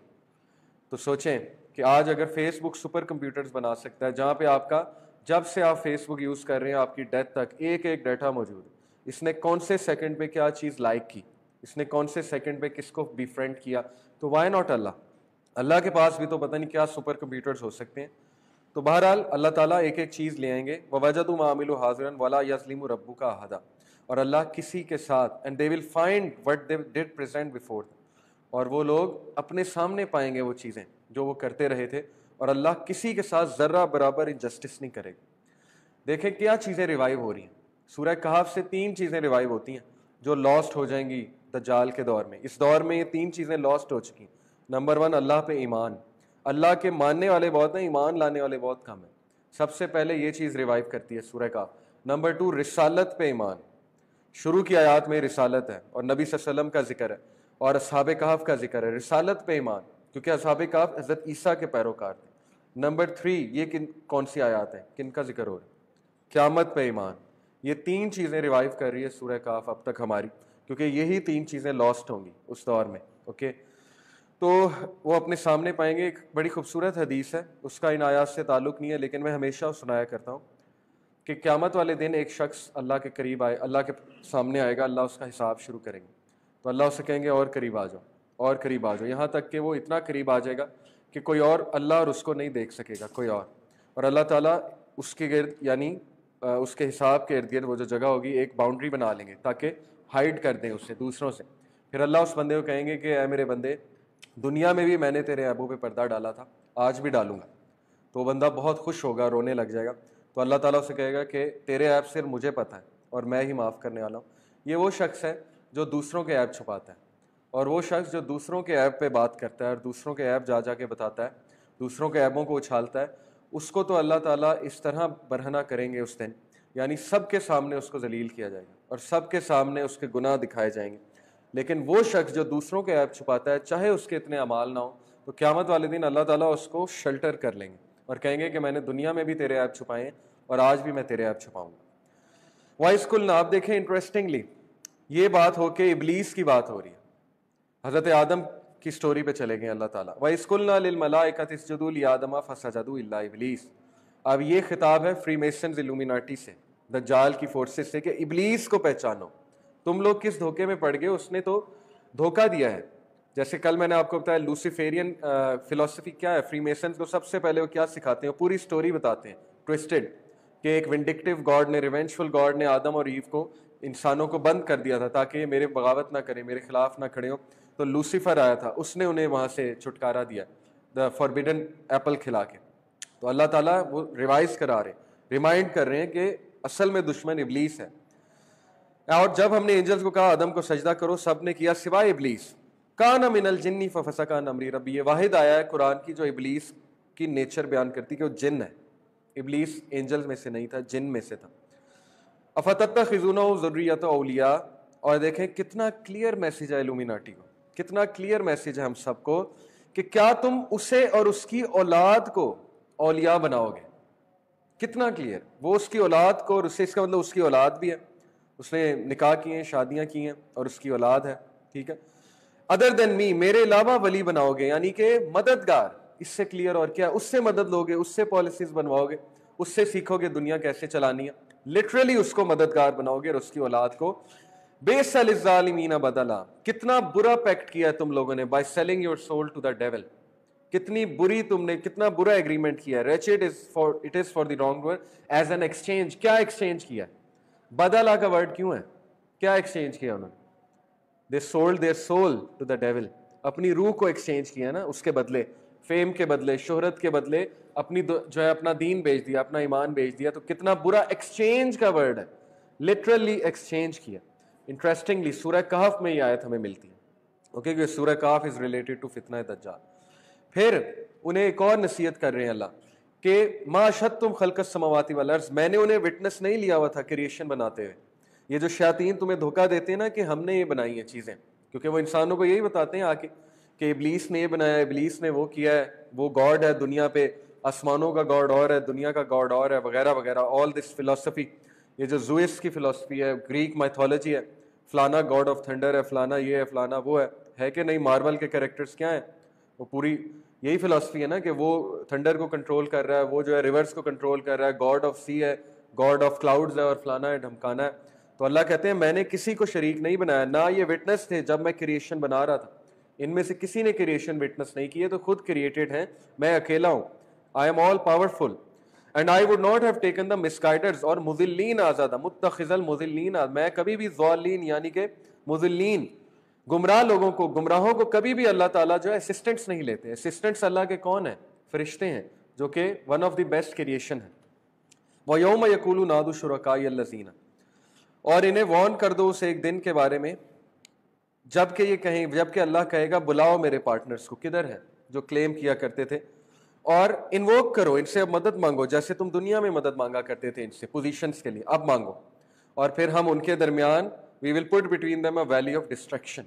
تو سوچیں کہ آج اگر فیس بک سپر کمپیوٹرز بنا سکتا ہے جہاں پہ آپ کا جب سے آپ فیس بک یوز کر رہے ہیں آپ کی ڈیتھ تک ایک ایک ڈیٹا موجود ہے, اس نے کون سے سیکنڈ پہ کیا چیز لائک کی, اس نے کون سے سیکنڈ پہ کس کو بی فرینڈ کیا, تو وائی ناٹ اللہ کے پاس بھی تو پتہ نہیں کیا سپر کمپیوٹرز ہو سکتے ہیں. تو بہرحال اللہ تعالیٰ ایک ایک چیز لے آئیں گے. وَوَجَدُوا مَا عَمِلُوا حَاضِرًا وَلَا يَظْلِمُ رَبُّكَ أَحَدًا, اور اللہ کسی کے ساتھ and they will find what they did present before them, اور وہ لوگ اپنے سامنے پائیں گے وہ چیزیں جو وہ کرتے رہے تھے, اور اللہ کسی کے ساتھ ذرہ برابر انجسٹس نہیں کرے گا. دیکھیں کیا چیزیں ریوائیو ہو رہی ہیں. سورہ کہف سے 3 چیزیں ریوائیو ہوتی ہیں جو لاسٹ ہو جائیں گی دجال کے دور میں. اس دور میں یہ 3 چیزیں لاسٹ ہو چکی ہیں. نمبر 1 اللہ پہ ایمان, اللہ کے ماننے والے بہت ہیں, ایمان لانے والے بہت کم ہیں. سب سے پہلے یہ چیز ریوائیو کرتی ہے سورہ کہف. نمبر 2 رسالت پہ ایمان, شروع کی آیات میں رسالت ہے اور نبی صلی اللہ علیہ وسلم کا ذکر ہے اور اصحاب کہف کا ذکر ہے. رسالت پہ ایمان کیونکہ اصحاب کہف حضرت عیسیٰ کے پیروکار تھے. نمبر 3 یہ کون سی آیات ہیں, کن کا ذکر ہو رہا ہے؟ قیامت پہ ایمان. یہ 3 چیزیں ریوائیو کر رہی ہے سورہ کہف اب تک ہماری, کیونکہ یہی 3 چیزیں لاسٹ ہوں گی اس دور میں. اوکے تو وہ اپنے سامنے پائیں گے. ایک بڑی خوبصورت حدیث ہے, اس کا ان آیات سے تعلق نہیں ہے لیکن میں ہمیشہ سنایا کرتا ہوں کہ قیامت والے دن ایک شخص اللہ کے قریب آئے, اللہ کے سامنے آئے گا, اللہ اس کا حساب شروع کریں گے. تو اللہ اسے کہیں گے اور قریب آ جاؤ, اور قریب آ جاؤ, یہاں تک کہ وہ اتنا قریب آ جائے گا کہ کوئی اور اللہ اور اس کو نہیں دیکھ سکے گا کوئی اور اللہ تعالیٰ اس کے گرد یعنی اس کے حساب کے ارد گرد وہ جو جگہ ہوگی ایک باؤنڈری بنا لیں گے تاکہ ہائڈ کر دیں اس سے دوسروں سے. پھر اللہ اس بندے کو کہیں گے کہ اے میرے بندے دنیا میں بھی میں نے تیرے عیبوں پہ پردہ ڈالا تھا, آج بھی ڈالوں گا. تو وہ بندہ بہت خوش ہوگا, رونے لگ جائے گا. تو اللہ تعالیٰ اسے کہے گا کہ تیرے عیب صرف مجھے پتہ ہے اور میں ہی معاف کرنے والا ہوں. یہ وہ شخص ہے جو دوسروں کے عیب چھپاتا ہے, اور وہ شخص جو دوسروں کے عیب پہ بات کرتا ہے اور دوسروں کے عیب جا جا کے بتاتا ہے, دوسروں کے عیبوں کو اچھالتا ہے, اس کو تو اللہ تعالیٰ اس طرح برہنہ کریں گے اس دن, یعنی سب کے سامنے اس کو ذلیل کیا جائے گا اور سب کے سامنے اس کے گناہ دکھائے جائیں گے. لیکن وہ شخص جو دوسروں کے عیب چھپاتا ہے چاہے اس کے اتنے اعمال نہ ہوں, تو قیامت والے دن اللہ تعالیٰ اس کو شیلٹر کر لیں گے اور کہیں گے کہ میں نے دنیا میں بھی تیرے عیب چھپائے ہیں اور آج بھی میں تیرے عیب چھپاؤں گا. وائس کل آپ دیکھیں انٹرسٹنگلی یہ بات ہو کے ابلیس کی بات ہو رہی ہے. حضرت آدم کی سٹوری پہ چلے گئے اللہ تعالیٰ. وَإِذْ قُلْنَا لِلْمَلَائِكَةِ اسْجُدُوا لِآدَمَ فَسَجَدُوا إِلَّا إِبْلِيسَ. اب یہ خطاب ہے فری میسنز الومیناٹی سے, دجال کی فورسز سے, کہ ابلیس کو پہچانو. تم لوگ کس دھوکے میں پڑ گئے, اس نے تو دھوکہ دیا ہے. جیسے کل میں نے آپ کو بتایا لوسیفیرین فلسفی کیا ہے, فری میسنز کو سب سے پہلے وہ کیا سکھاتے ہیں, پوری سٹوری بتاتے ہیں ٹویسٹڈ, کہ ایک ونڈکٹیو گاڈ نے, ریونجفل گاڈ نے آدم اور ایو کو, انسانوں کو بند کر دیا تھا تاکہ یہ میرے بغاوت نہ کریں, میرے خلاف نہ کھڑے ہوں. تو لوسیفر آیا تھا, اس نے انہیں وہاں سے چھٹکارا دیا, دا فاربیڈن ایپل کھلا کے. تو اللہ تعالیٰ وہ ریوائز کرا رہے, ریمائنڈ کر رہے ہیں کہ اصل میں دشمن ابلیس ہے. اور جب ہم نے اینجلز کو کہا آدم کو سجدہ کرو, سب نے کیا سوائے ابلیس. کان من الجن ففسق عن امر ربی, یہ واحد آیا ہے قرآن کی جو ابلیس کی نیچر بیان کرتی کہ وہ جن ہے. ابلیس اینجلز میں سے نہیں تھا, جن میں سے تھا. افتتخذونہ ذریۃ اولیاء. اور دیکھیں کتنا کلیئر میسیج ہے الومیناٹی کو, کتنا کلیئر میسیج ہے ہم سب کو, کہ کیا تم اسے اور اس کی اولاد کو اولیاء بناؤ گے. کتنا کلیئر, وہ اس کی اولاد کو, اور اس سے اس کا مطلب اس کی اولاد بھی ہے, اس نے نکاح کیے ہیں, شادیاں کی ہیں, اور اس کی اولاد ہے. ٹھیک ہے, ادر دین می, میرے علاوہ ولی بناؤ گے, یعنی کہ مددگار. اس سے کلیئر اور کیا, اس سے مدد لوگے, اس سے پالیسیز بنواؤ گے, اس سے سیکھو گے دنیا کیسے چلانی ہے. لٹرلی اس کو مددگار بناؤ گے اور اس کی اولاد کو. بیس للظالمین بدلا, کتنا برا پیکٹ کیا ہے تم لوگوں نے, by selling your soul to the devil. کتنی بری تم نے کتنا برا ایگریمنٹ کیا ہے. wretched it is for the wrongdoer as an exchange. کیا ایکسچینج کیا؟ بدلہ کا ورڈ کیوں ہے؟ کیا ایکسچینج کیا انہوں نے؟ they sold their soul to the devil. اپنی روح کو ایکسچینج کیا نا اس کے بدلے, فیم کے بدلے, شہرت کے بدلے اپنی جو ہے اپنا دین بیچ دیا, اپنا ایمان بیچ دیا. تو کتنا برا ایکسچینج کا ورڈ ہے, لٹرلی ایکسچینج کیا. انٹرسٹنگلی سورہ کہف میں یہ آیت ہمیں ملتی ہے. اوکے, کہ سورہ کہف از ریلیٹڈ ٹو فتنہ دجال. پھر انہیں ایک اور نصیحت کر رہے ہیں اللہ کہ ما اشہدتم خلق السماوات والارض, میں نے انہیں وٹنس نہیں لیا ہوا تھا کریشن بناتے ہوئے. یہ جو شیاطین تمہیں دھوکہ دیتے ہیں نا کہ ہم نے یہ بنائی ہیں چیزیں, کیونکہ وہ انسانوں کو یہی بتاتے ہیں آ کے کہ ابلیس نے یہ بنایا ہے, ابلیس نے وہ کیا ہے, وہ گاڈ ہے دنیا پہ, آسمانوں کا گاڈ اور ہے, دنیا کا گاڈ اور ہے, وغیرہ وغیرہ. آل دس فلسفی, یہ جو زوئس کی فلسفی ہے, گریک میتھولوجی ہے, فلانا گاڈ آف تھنڈر ہے, فلانا یہ ہے, فلانا وہ ہے کہ نہیں. مارول کے کریکٹرز کیا ہیں, وہ پوری یہی فلسفی ہے نا کہ وہ تھنڈر کو کنٹرول کر رہا ہے, وہ جو ہے ریورس کو کنٹرول کر رہا ہے, گاڈ آف سی ہے, گاڈ آف کلاؤڈز ہے, اور فلانا ہے, ڈھمکانا ہے. تو اللہ کہتے ہیں میں نے کسی کو شریک نہیں بنایا, نہ یہ وٹنس تھے جب میں کریشن بنا رہا تھا. ان میں سے کسی نے کریشن وٹنس نہیں کی ہے, تو خود کریٹڈ ہیں, میں اکیلا ہوں. I am all powerful and I would not have taken the misguiders اور مضلین آزادہ, متخذ المضلین, میں کبھی بھی ضالین یعنی کہ مضلین گمراہ لوگوں کو, گمراہوں کو کبھی بھی اللہ تعالیٰ جو ہے اسسٹنٹس نہیں لیتے. اسسٹنٹس اللہ کے کون ہیں؟ فرشتے ہیں, جو کہ one of the best creation ہے. وَيَوْمَ يَقُولُ نَادُوا شُرَكَائِيَ الَّذِينَ, اور انہیں وارن کر دو اس ایک دن کے بارے میں جب کہ یہ کہیں, جب کہ اللہ کہے گا بلاؤ میرے پارٹنرز کو, کدھر ہیں جو کلیم کیا کرتے تھے, اور انووک کرو, ان سے مدد مانگو جیسے تم دنیا میں مدد مانگا کرتے تھے ان سے پوزیشنز کے لیے, اب مانگو. اور پھر ہم ان کے درمیان we will put between them a valley of destruction,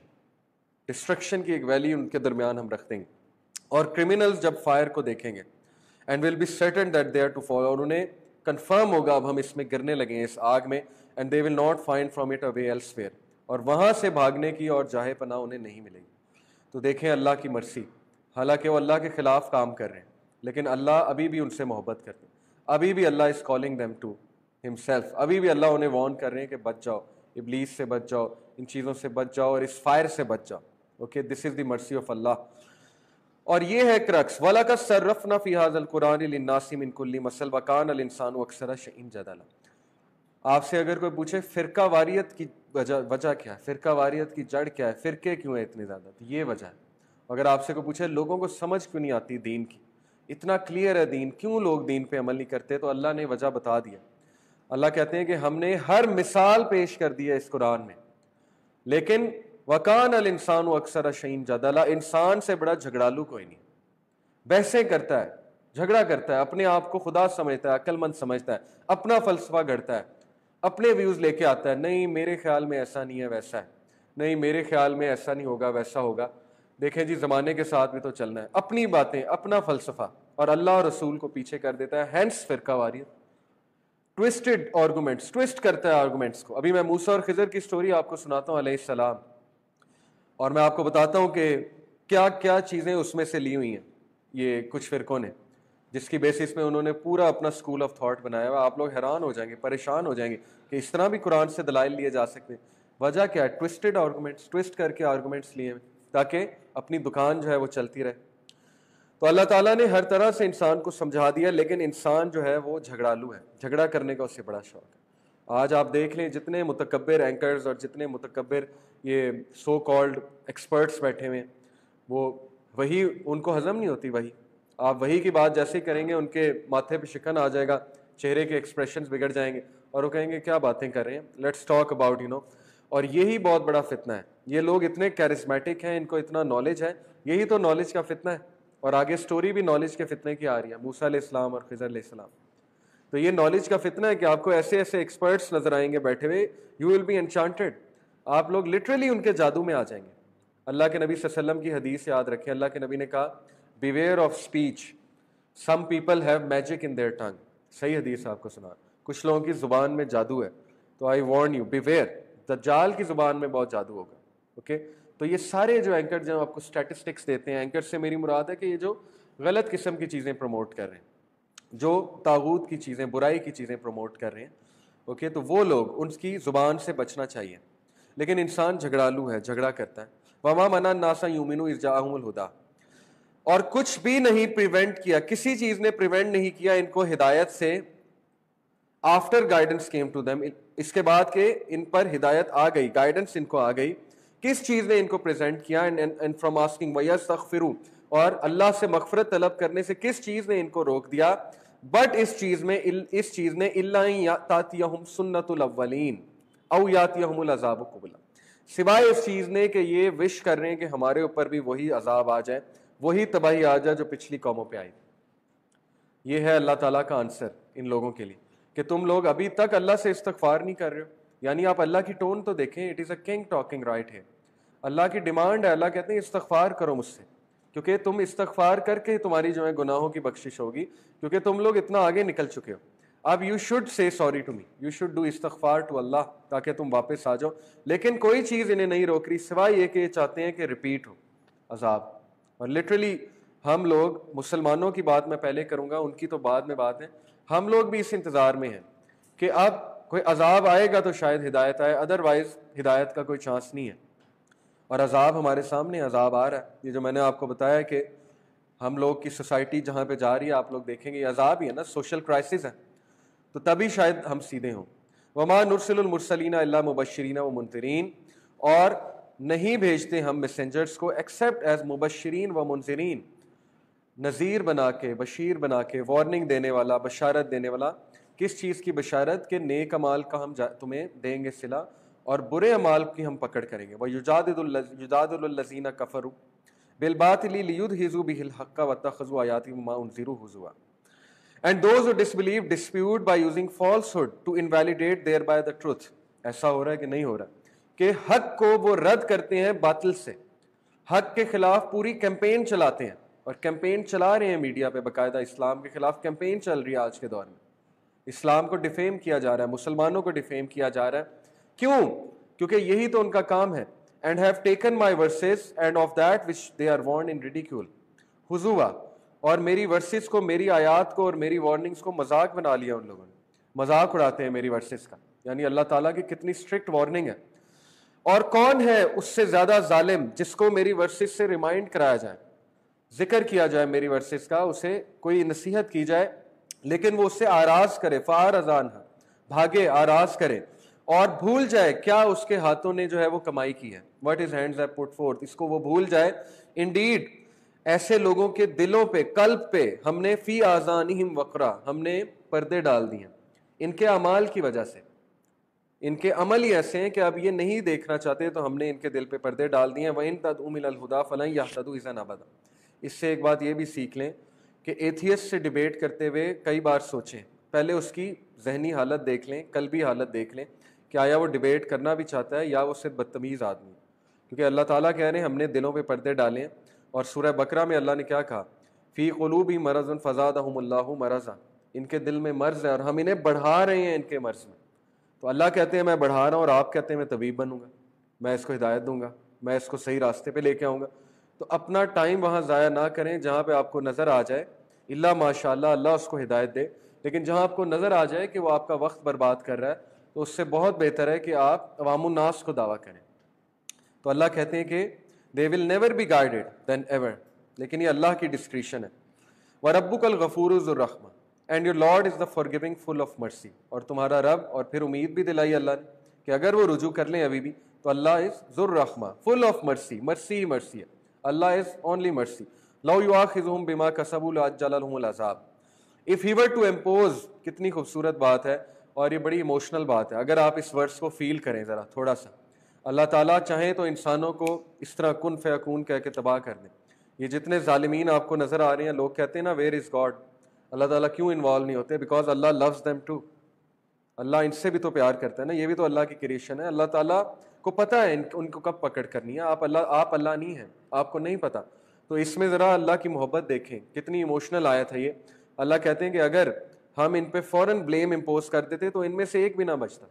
destruction کی ایک ویلی ان کے درمیان ہم رکھ دیں گے. اور کرمنلز جب فائر کو دیکھیں گے and will be certain that they are to fall, اور انہیں کنفرم ہوگا اب ہم اس میں گرنے لگے ہیں اس آگ میں, and they will not find from it a way elsewhere, اور وہاں سے بھاگنے کی اور جاہ پناہ انہیں نہیں ملے گی. تو دیکھیں اللہ کی مرسی, حالانکہ وہ اللہ کے خلاف کام کر رہے ہیں لیکن اللہ ابھی بھی ان سے محبت کرتے ہیں, ابھی بھی اللہ is calling them to himself, ابھی بھی اللہ انہیں وارن کر رہے ہیں کہ بچ جاؤ, ابلیس سے بچ جاؤ, ان چیزوں سے بچ جاؤ, اور اس فائر سے بچ جاؤ. Okay, this is the mercy of اللہ. اور یہ ہے کرکس, وَلَقَدْ صَرَّفْنَا فِي هَذَا الْقُرْآنِ لِلنَّاسِ مِنْ كُلِّ مَثَلٍ وَكَانَ الْإِنسَانُ أَكْثَرَ شَيْءٍ جَدَلًا. آپ سے اگر کوئی پوچھے فرقہ واریت کی وجہ کیا ہے, فرقہ واریت کی جڑ کیا ہے, فرقے کیوں ہیں اتنے زیادہ, تو یہ وجہ ہے. اگر آپ سے کوئی پوچھے لوگوں کو سمجھ کیوں نہیں آتی دین کی, اتنا کلیئر ہے دین, کیوں لوگ دین پہ عمل نہیں کرتے, تو اللہ نے وجہ بتا دیا. اللہ کہتے ہیں کہ ہم نے ہر مثال پیش کر دی ہے اس قرآن میں, لیکن وَكَانَ الْإِنسَانُ أَكْثَرَ شَيْءٍ جَدَلًا, انسان سے بڑا جھگڑالو کوئی نہیں. بحثیں کرتا ہے, جھگڑا کرتا ہے, اپنے آپ کو خدا سمجھتا ہے, عقل مند سمجھتا ہے, اپنا فلسفہ گھڑتا ہے, اپنے ویوز لے کے آتا ہے, نہیں میرے خیال میں ایسا نہیں ہے ویسا ہے, نہیں میرے خیال میں ایسا نہیں ہوگا ویسا ہوگا. دیکھیں جی زمانے کے ساتھ بھی تو چلنا ہے, اپنی باتیں, اپنا فلسفہ, اور اللہ اور رسول کو پیچھے کر دیتا ہے. ہینس فرقہ واریت, ٹوسٹڈ آرگومنٹس, ٹوسٹ کرتا ہے آرگومنٹس کو. ابھی میں موسیٰ اور خضر کی سٹوری آپ کو سناتا ہوں علیہ السلام, اور میں آپ کو بتاتا ہوں کہ کیا کیا چیزیں اس میں سے لی ہوئی ہیں یہ کچھ فرقوں نے, جس کی بیسس میں انہوں نے پورا اپنا اسکول آف تھاٹ بنایا ہوا. آپ لوگ حیران ہو جائیں گے, پریشان ہو جائیں گے کہ اس طرح بھی قرآن سے دلائل لیے جا سکتے ہیں. وجہ کیا ہے؟ ٹوسٹڈ آرگومنٹس, ٹوسٹ کر کے آرگومنٹس لیے تاکہ اپنی دکان جو ہے وہ چلتی رہے. تو اللہ تعالیٰ نے ہر طرح سے انسان کو سمجھا دیا, لیکن انسان جو ہے وہ جھگڑالو ہے, جھگڑا کرنے کا اس سے بڑا شوق ہے. آج آپ دیکھ لیں جتنے متکبر اینکرز اور جتنے متکبر یہ سو کالڈ ایکسپرٹس بیٹھے ہوئے ہیں, وہ وہی ان کو ہضم نہیں ہوتی وہی. آپ وہی کی بات جیسے ہی کریں گے ان کے ماتھے پہ شکن آ جائے گا, چہرے کے ایکسپریشنز بگڑ جائیں گے, اور وہ کہیں گے کیا باتیں کر رہے ہیں, لیٹس ٹاک اباؤٹ اور یہی بہت بڑا فتنہ ہے. یہ لوگ اتنے کیرسمیٹک ہیں, ان کو اتنا نالج ہے, یہی تو نالج کا فتنہ ہے. اور آگے سٹوری بھی نالج کے فتنے کی آ رہی ہے, موسیٰ علیہ السلام اور خضر علیہ السلام. تو یہ نالج کا فتنہ ہے کہ آپ کو ایسے ایسے ایکسپرٹس نظر آئیں گے بیٹھے ہوئے, یو ول بی انچانٹڈ, آپ لوگ لٹرلی ان کے جادو میں آ جائیں گے. اللہ کے نبی صلی اللہ علیہ وسلم کی حدیث یاد رکھیں, اللہ کے نبی نے کہا beware of speech, some people have magic in their tongue. صحیح حدیث آپ کو سنا, کچھ لوگوں کی زبان میں جادو ہے, تو آئی وارن یو بیویئر, دجال کی زبان میں بہت جادو ہوگا. اوکے, تو یہ سارے جو اینکر جو آپ کو اسٹیٹسٹکس دیتے ہیں, اینکر سے میری مراد ہے کہ یہ جو غلط قسم کی چیزیں پروموٹ کر رہے ہیں, جو طاغوت کی چیزیں, برائی کی چیزیں پروموٹ کر رہے ہیں, اوکے, تو وہ لوگ ان کی زبان سے بچنا چاہیے. لیکن انسان جھگڑالو ہے, جھگڑا کرتا ہے. وما منع الناس ان یؤمنوا اذ جاءهم الہدی, اور کچھ بھی نہیں پریونٹ کیا, کسی چیز نے پریونٹ نہیں کیا ان کو ہدایت سے, after guidance came to them, اس کے بعد کہ ان پر ہدایت آ گئی, گائیڈنس ان کو آ گئی. کس چیز نے ان کو پریزنٹ کیا؟ اینڈ فرام آسکنگ وَيَسْتَغْفِرُوا, اور اللہ سے مغفرت طلب کرنے سے کس چیز نے ان کو روک دیا؟ بٹ اس چیز نے إِلَّا تَأْتِيَهُمْ سُنَّةُ الْأَوَّلِينَ أَوْ يَأْتِيَهُمُ الْعَذَابُ قُبُلًا, سوائے اس چیز نے کہ یہ وش کر رہے ہیں کہ ہمارے اوپر بھی وہی عذاب آ جائے, وہی تباہی آ جائے جو پچھلی قوموں پہ آئی. یہ ہے اللہ تعالیٰ کا آنسر ان لوگوں کے لیے کہ تم لوگ ابھی تک اللہ سے استغفار نہیں کر رہے ہو. یعنی آپ اللہ کی ٹون تو دیکھیں, it is a king talking right ہے. اللہ کی ڈیمانڈ ہے, اللہ کہتے ہیں استغفار کرو مجھ سے, کیونکہ تم استغفار کر کے تمہاری جو ہے گناہوں کی بخشش ہوگی, کیونکہ تم لوگ اتنا آگے نکل چکے ہو. اب you should say sorry to me, you should do استغفار ٹو اللہ, تاکہ تم واپس آ جاؤ. لیکن کوئی چیز انہیں نہیں روک رہی سوائے یہ کہ یہ چاہتے ہیں کہ ریپیٹ ہو عذاب. اور لٹرلی ہم لوگ, مسلمانوں کی بات میں پہلے کروں گا, ان کی تو بعد میں بات ہے, ہم لوگ بھی اس انتظار میں ہیں کہ اب کوئی عذاب آئے گا تو شاید ہدایت آئے, ادروائز ہدایت کا کوئی چانس نہیں ہے. اور عذاب ہمارے سامنے عذاب آ رہا ہے. یہ جو میں نے آپ کو بتایا کہ ہم لوگ کی سوسائٹی جہاں پہ جا رہی ہے, آپ لوگ دیکھیں گے یہ عذاب ہی ہے نا, سوشل کرائسس ہے, تو تبھی شاید ہم سیدھے ہوں. وما نرسل المرسلین الا مبشرین و منذرین, اور نہیں بھیجتے ہم میسنجرز کو ایکسیپٹ ایز مبشرین و منذرین, نذیر بنا کے, بشیر بنا کے, وارننگ دینے والا, بشارت دینے والا. کس چیز کی بشارت؟ کہ نیک اعمال کا ہم تمہیں دیں گے صلہ, اور برے اعمال کی ہم پکڑ کریں گے. وَيُجَادِلُ الَّذِينَ كَفَرُوا بِالْبَاطِلِ لِيُدْحِضُوا بِهِ الْحَقَّ وَاتَّخَذُوا آيَاتِي وَمَا أُنذِرُوا هُزُوًا. And those who disbelieve dispute by using falsehood to invalidate thereby the truth. ایسا ہو رہا ہے کہ نہیں ہو رہا کہ حق کو وہ رد کرتے ہیں باطل سے, حق کے خلاف پوری کیمپین چلاتے ہیں, اور کیمپین چلا رہے ہیں میڈیا پہ باقاعدہ. اسلام کے خلاف کیمپین چل رہی ہے آج کے دور میں, اسلام کو ڈیفیم کیا جا رہا ہے, مسلمانوں کو ڈیفیم کیا جا رہا ہے. کیوں؟ کیونکہ یہی تو ان کا کام ہے. And have taken my verses and of that which they are warned in ridicule. حضوا, اور میری ورسز کو, میری آیات کو اور میری وارننگز کو مذاق بنا لیا ان لوگوں نے, مذاق اڑاتے ہیں میری ورسز کا. یعنی اللہ تعالیٰ کی کتنی اسٹرکٹ وارننگ ہے. اور کون ہے اس سے زیادہ ظالم جس کو میری ورسز سے ریمائنڈ کرایا جائے, ذکر کیا جائے میری ورسز کا, اسے کوئی نصیحت کی جائے لیکن وہ اس سے آراز کرے, فَأَعْرَضَ عَنْهَا, بھاگے, آراز کرے, اور بھول جائے کیا اس کے ہاتھوں نے جو ہے وہ کمائی کی ہے. What his hands have put forth, اس کو وہ بھول جائے. Indeed, ایسے لوگوں کے دلوں پہ, قلب پہ ہم نے فی آذانہم وقرا, ہم نے پردے ڈال دیے ان کے اعمال کی وجہ سے. ان کے عمل ہی ایسے ہیں کہ اب یہ نہیں دیکھنا چاہتے, تو ہم نے ان کے دل پہ پردے ڈال دیے. وَإِن تَدْعُوا إِلَى الْهُدَىٰ فَلَن يَهْتَدُوا إِذًا أَبَدًا. اس سے ایک بات یہ بھی سیکھ لیں کہ ایتھیسٹ سے ڈیبیٹ کرتے ہوئے کئی بار سوچیں, پہلے اس کی ذہنی حالت دیکھ لیں, قلبی حالت دیکھ لیں کہ آیا وہ ڈیبیٹ کرنا بھی چاہتا ہے یا وہ صرف بدتمیز آدمی. کیونکہ اللہ تعالیٰ کہہ رہے ہیں ہم نے دلوں پہ پردے ڈالے ہیں. اور سورہ بقرہ میں اللہ نے کیا کہا؟ فی قلوبہم مرض فزادہم اللہ مرضا, ان کے دل میں مرض ہے اور ہم انہیں بڑھا رہے ہیں ان کے مرض میں. تو اللہ کہتے ہیں میں بڑھا رہا ہوں, اور آپ کہتے ہیں میں طبیب بنوں گا, میں اس کو ہدایت دوں گا, میں اس کو صحیح راستے پہ لے کے آؤں گا. تو اپنا ٹائم وہاں ضائع نہ کریں جہاں پہ آپ کو نظر آ جائے, اللہ ماشاء اللہ اللہ اس کو ہدایت دے, لیکن جہاں آپ کو نظر آ جائے کہ وہ آپ کا وقت برباد کر رہا ہے, تو اس سے بہت بہتر ہے کہ آپ عوام الناس کو دعویٰ کریں. تو اللہ کہتے ہیں کہ they will never be guided than ever, لیکن یہ اللہ کی ڈسکریشن ہے. وَرَبُّكَ الْغَفُورُ ذُو الرَّحْمَةِ, and your Lord is the forgiving full of mercy. اور تمہارا رب, اور پھر امید بھی دلائی اللہ نے کہ اگر وہ رجوع کر لیں ابھی بھی, تو اللہ is ذو الرحمہ, full of mercy, mercy he mercy ہے. اللہ is only mercy. لَوْ يُؤَاخِذُهُم بِمَا كَسَبُوا لَعَجَّلَ لَهُمُ الْعَذَابَ. If he were to impose, کتنی خوبصورت بات ہے, اور یہ بڑی ایموشنل بات ہے. اگر آپ اس ورڈس کو فیل کریں ذرا تھوڑا سا, اللہ تعالیٰ چاہیں تو انسانوں کو اس طرح کن فیکون کہہ کے تباہ کر دیں. یہ جتنے ظالمین آپ کو نظر آ رہے ہیں, لوگ کہتے ہیں نا ویئر از گاڈ, اللہ تعالیٰ کیوں انوالو نہیں ہوتے؟ Because Allah loves them too, اللہ ان سے بھی تو پیار کرتا ہے نا, یہ بھی تو اللہ کی کریشن ہے. اللہ تعالیٰ کو پتہ ہے ان کو کب پکڑ کرنی ہے. آپ اللہ نہیں ہیں, آپ کو نہیں پتہ. تو اس میں ذرا اللہ کی محبت دیکھیں, کتنی ایموشنل آیت ہے یہ. اللہ کہتے ہیں کہ اگر ہم ان پہ فوراً بلیم امپوز کر دیتے تو ان میں سے ایک بھی نہ بچتا,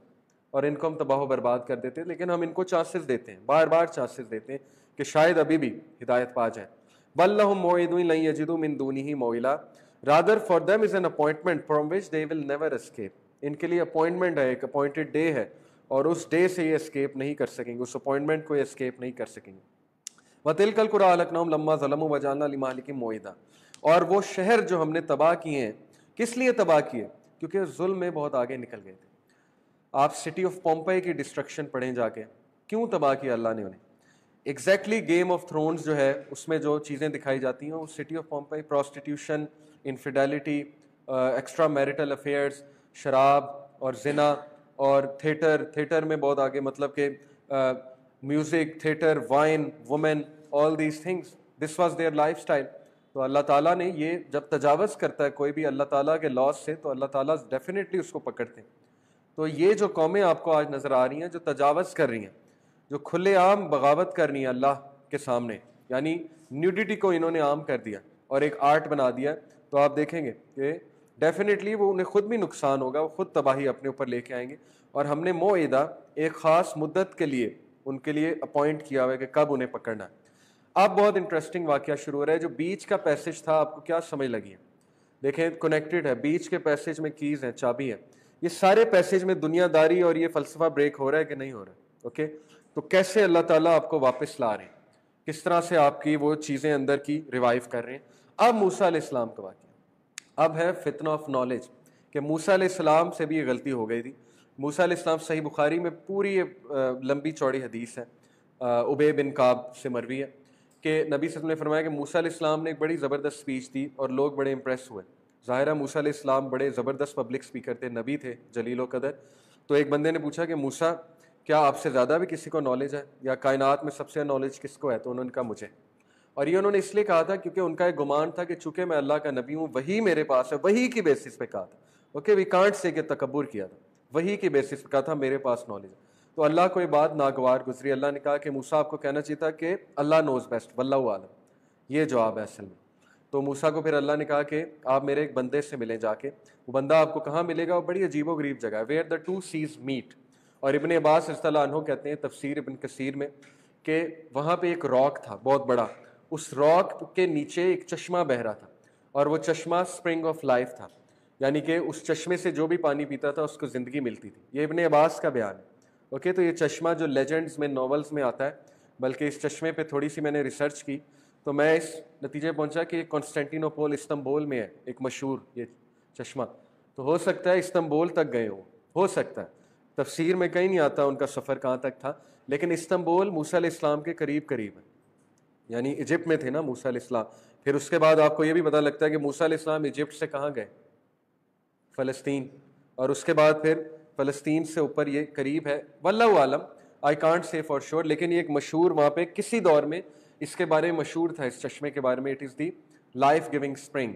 اور ان کو ہم تباہ و برباد کر دیتے. لیکن ہم ان کو چانسز دیتے ہیں, بار بار چانسز دیتے ہیں کہ شاید ابھی بھی ہدایت پا جائیں. بَل لَهُم مَوْعِدٌ لَن يَجِدُوا مِن دُونِهِ مَوْعِلًا, rather for them is an appointment from which they will never escape. ان کے لیے اپوائنٹمنٹ ہے, ایک اپوائنٹڈ ڈے ہے, اور اس ڈے سے یہ اسکیپ نہیں کر سکیں گے, اس اپوائنٹمنٹ کو یہ اسکیپ نہیں کر سکیں گے. وَتِلْكَ الْقُرَىٰ أَهْلَكْنَاهُمْ لَمَّا ظَلَمُوا وَجَعَلْنَا لِمَهْلِكِهِمْ مَوْعِدًا، اور وہ شہر جو ہم نے تباہ کیے ہیں کس لیے تباہ کیے؟ کیونکہ ظلم میں بہت آگے نکل گئے تھے. آپ سٹی آف پومپئی کی ڈسٹرکشن پڑھیں جا کے، کیوں تباہ کیا اللہ نے انہیں؟ ایگزیکٹلی گیم آف تھرونز جو ہے اس میں جو چیزیں دکھائی جاتی ہیں وہ city of Pompeii, prostitution, infidelity, extra marital affairs, شراب اور زنا، اور تھیٹر میں بہت آگے، مطلب کہ music, theatre, wine, women, all these things, this was their lifestyle. تو اللہ تعالیٰ نے یہ جب تجاوز کرتا ہے کوئی بھی اللہ تعالیٰ کے لاز سے تو اللہ تعالیٰ ڈیفینیٹلی اس کو پکڑتے ہیں. تو یہ جو قومیں آپ کو آج نظر آ رہی ہیں جو تجاوز کر رہی ہیں، جو کھلے عام بغاوت کر رہی ہیں اللہ کے سامنے، یعنی نیوڈیٹی کو انہوں نے عام کر دیا اور ایک آرٹ بنا دیا، تو آپ دیکھیں گے کہ ڈیفینیٹلی وہ انہیں خود بھی نقصان ہوگا، وہ خود تباہی اپنے اوپر لے کے آئیں گے. اور ہم نے موعدہ ایک خاص مدت کے لیے ان کے لیے اپوائنٹ کیا ہوا ہے کہ کب انہیں پکڑنا ہے. اب بہت انٹرسٹنگ واقعہ شروع ہو رہا ہے. جو بیچ کا پیسج تھا آپ کو کیا سمجھ لگی ہے؟ دیکھیں کنیکٹڈ ہے، بیچ کے پیسج میں کیز ہیں، چابی ہے. یہ سارے پیسج میں دنیا داری اور یہ فلسفہ بریک ہو رہا ہے کہ نہیں ہو رہا ہے؟ اوکے، تو کیسے اللہ تعالیٰ آپ کو واپس لا رہے ہیں، کس طرح سے آپ کی وہ چیزیں اندر کی ریوائیو کر رہے ہیں. اب موسیٰ علیہ السلام کا واقعہ، اب ہے فتنہ آف نالج، کہ موسیٰ علیہ السلام سے بھی یہ غلطی ہو گئی تھی. موسیٰ علیہ السلام، صحیح بخاری میں پوری لمبی چوڑی حدیث ہے، ابی بن کعب سے مروی ہے کہ نبی صلی اللہ علیہ وسلم نے فرمایا کہ موسیٰ علیہ السلام نے ایک بڑی زبردست اسپیچ دی اور لوگ بڑے امپریس ہوئے. ظاہرہ موسیٰ علیہ السلام بڑے زبردست پبلک اسپیکر تھے، نبی تھے جلیل و قدر. تو ایک بندے نے پوچھا کہ موسیٰ، کیا آپ سے زیادہ بھی کسی کو نالج ہے، یا کائنات میں سب سے نالج کس کو ہے؟ تو انہوں نے کہا مجھے. اور یہ انہوں نے اس لیے کہا تھا کیونکہ ان کا ایک گمان تھا کہ چونکہ میں اللہ کا نبی ہوں، وہی میرے پاس ہے، وہی کی بیسس پہ کہا تھا. اوکے، وی کانٹ سے کہ تکبر کیا تھا، وہی کی بیسس پہ کہا تھا میرے پاس نالج ہے. تو اللہ کو یہ بات ناگوار گزری. اللہ نے کہا کہ موسیٰ آپ کو کہنا چاہیے تھا کہ اللہ نوز بیسٹ، واللہ عالم. یہ جواب ہے اصل میں. تو موسیٰ کو پھر اللہ نے کہا کہ آپ میرے ایک بندے سے ملیں جا کے. وہ بندہ آپ کو کہاں ملے گا؟ وہ بڑی عجیب و غریب جگہ ہے، where the two seas meet. اور ابن عباس رضی اللہ عنہ کہتے ہیں تفسیر ابن کثیر میں کہ وہاں پہ ایک راک تھا بہت بڑا، اس راک کے نیچے ایک چشمہ بہہ رہا تھا، اور وہ چشمہ اسپرنگ آف لائف تھا، یعنی کہ اس چشمے سے جو بھی پانی پیتا تھا اس کو زندگی ملتی تھی. یہ ابن عباس کا بیان ہے. اوکے، تو یہ چشمہ جو لیجنڈز میں، ناولز میں آتا ہے، بلکہ اس چشمے پہ تھوڑی سی میں نے ریسرچ کی تو میں اس نتیجے پہنچا کہ کانسٹینٹینوپول استنبول میں ہے ایک مشہور یہ چشمہ. تو ہو سکتا ہے استنبول تک گئے ہو سکتا ہے. تفسیر میں کہیں نہیں آتا ان کا سفر کہاں تک تھا، لیکن استنبول موسیٰ علیہ السلام کے قریب قریب ہے، یعنی ایجپٹ میں تھے نا موسیٰ علیہ السلام. پھر اس کے بعد آپ کو یہ بھی پتہ لگتا ہے کہ موسیٰ علیہ السلام ایجپٹ سے کہاں گئے؟ فلسطین. اور اس کے بعد پھر فلسطین سے اوپر یہ قریب ہے، واللہ عالم، I can't say for sure. لیکن یہ ایک مشہور وہاں پہ کسی دور میں اس کے بارے میں مشہور تھا، اس چشمے کے بارے میں، it is the life giving spring.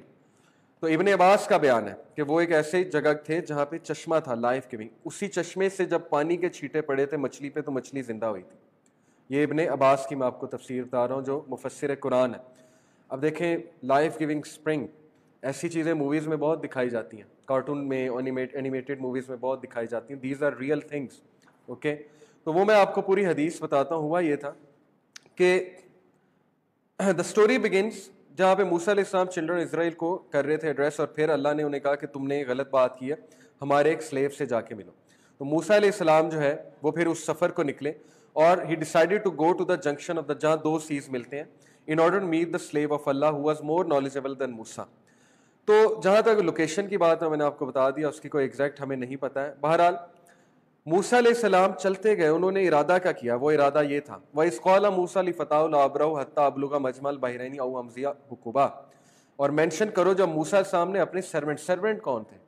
تو ابن عباس کا بیان ہے کہ وہ ایک ایسے جگہ تھے جہاں پہ چشمہ تھا لائف گیونگ. اسی چشمے سے جب پانی کے چھینٹے پڑے تھے مچھلی پہ تو مچھلی زندہ ہوئی تھی. یہ ابن عباس کی میں آپ کو تفسیر بتا رہا ہوں جو مفسر قرآن ہے. اب دیکھیں لائف گیونگ اسپرنگ، ایسی چیزیں موویز میں بہت دکھائی جاتی ہیں، کارٹون میں، اینیمیٹڈ موویز میں بہت دکھائی جاتی ہیں. These are real things. Okay, تو وہ میں آپ کو پوری حدیث بتاتا ہوں. ہوا یہ تھا کہ دا اسٹوری بگنس جہاں پہ موسیٰ علیہ السلام چلڈرن اسرائیل کو کر رہے تھے ایڈریس، اور پھر اللہ نے انہیں کہا کہ تم نے غلط بات کی ہے، ہمارے ایک سلیو سے جا کے ملو. تو موسیٰ علیہ السلام جو ہے وہ پھر اس سفر کو نکلے، اور he decided to go to the junction of the, جہاں دو سیز ملتے ہیں، in order to meet the slave of Allah who was more knowledgeable than Musa. تو جہاں تک لوکیشن کی بات ہے میں نے آپ کو بتا دیا، اس کی کوئی ایگزیکٹ ہمیں نہیں پتہ ہے. بہرحال موسیٰ علیہ السلام چلتے گئے، انہوں نے ارادہ کیا کیا؟ وہ ارادہ یہ تھا، وَإِذْ قَالَ مُوسَىٰ لِفَتَاهُ لَا أَبْرَحُ حَتَّىٰ أَبْلُغَ مَجْمَعَ الْبَحْرَيْنِ أَوْ أَمْضِيَ حُقُبًا. اور مینشن کرو جب موسیٰ علیہ السلام نے اپنے سرونٹ کون تھے؟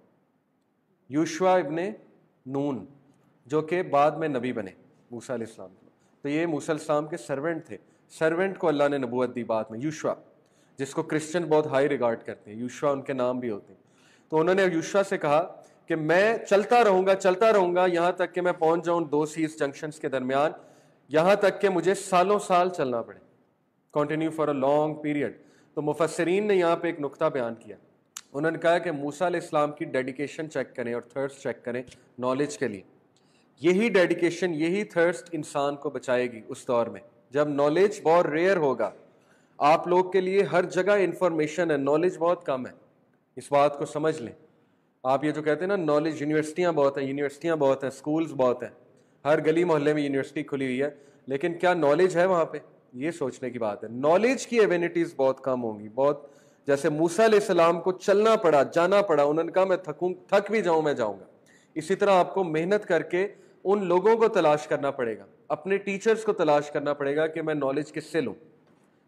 یوشوا ابن نون، جو کہ بعد میں نبی بنے موسیٰ علیہ السلام. تو یہ موسیٰ علیہ السلام کے سرونٹ تھے. سرونٹ کو اللہ نے نبوت دی بعد میں، یوشوا، جس کو کرسچن بہت ہائی ریگارڈ کرتے ہیں، یوشوا ان کے نام بھی ہوتے ہیں. تو انہوں نے یوشوا سے کہا کہ میں چلتا رہوں گا یہاں تک کہ میں پہنچ جاؤں دو سیز جنکشنز کے درمیان، یہاں تک کہ مجھے سالوں سال چلنا پڑے، continue for a long period. تو مفسرین نے یہاں پہ ایک نقطہ بیان کیا. انہوں نے کہا کہ موسیٰ علیہ السلام کی ڈیڈیکیشن چیک کریں اور تھرسٹ چیک کریں نالج کے لیے. یہی ڈیڈیکیشن، یہی تھرسٹ انسان کو بچائے گی اس دور میں جب نالج بہت ریئر ہوگا. آپ لوگ کے لیے ہر جگہ انفارمیشن ہے، نالج بہت کم ہے. اس بات کو سمجھ لیں. آپ یہ جو کہتے ہیں نا نالج، یونیورسٹیاں بہت ہیں، اسکولز بہت ہیں، ہر گلی محلے میں یونیورسٹی کھلی ہوئی ہے، لیکن کیا نالج ہے وہاں پہ؟ یہ سوچنے کی بات ہے. نالج کی ایونٹیز بہت کم ہوں گی, بہت, جیسے موسیٰ علیہ السلام کو چلنا پڑا, جانا پڑا, انہوں نے کہا میں تھک بھی جاؤں میں جاؤں گا. اسی طرح آپ کو محنت کر کے ان لوگوں کو تلاش کرنا پڑے گا, اپنے ٹیچرز کو تلاش کرنا پڑے گا کہ میں نالج کس سے لوں.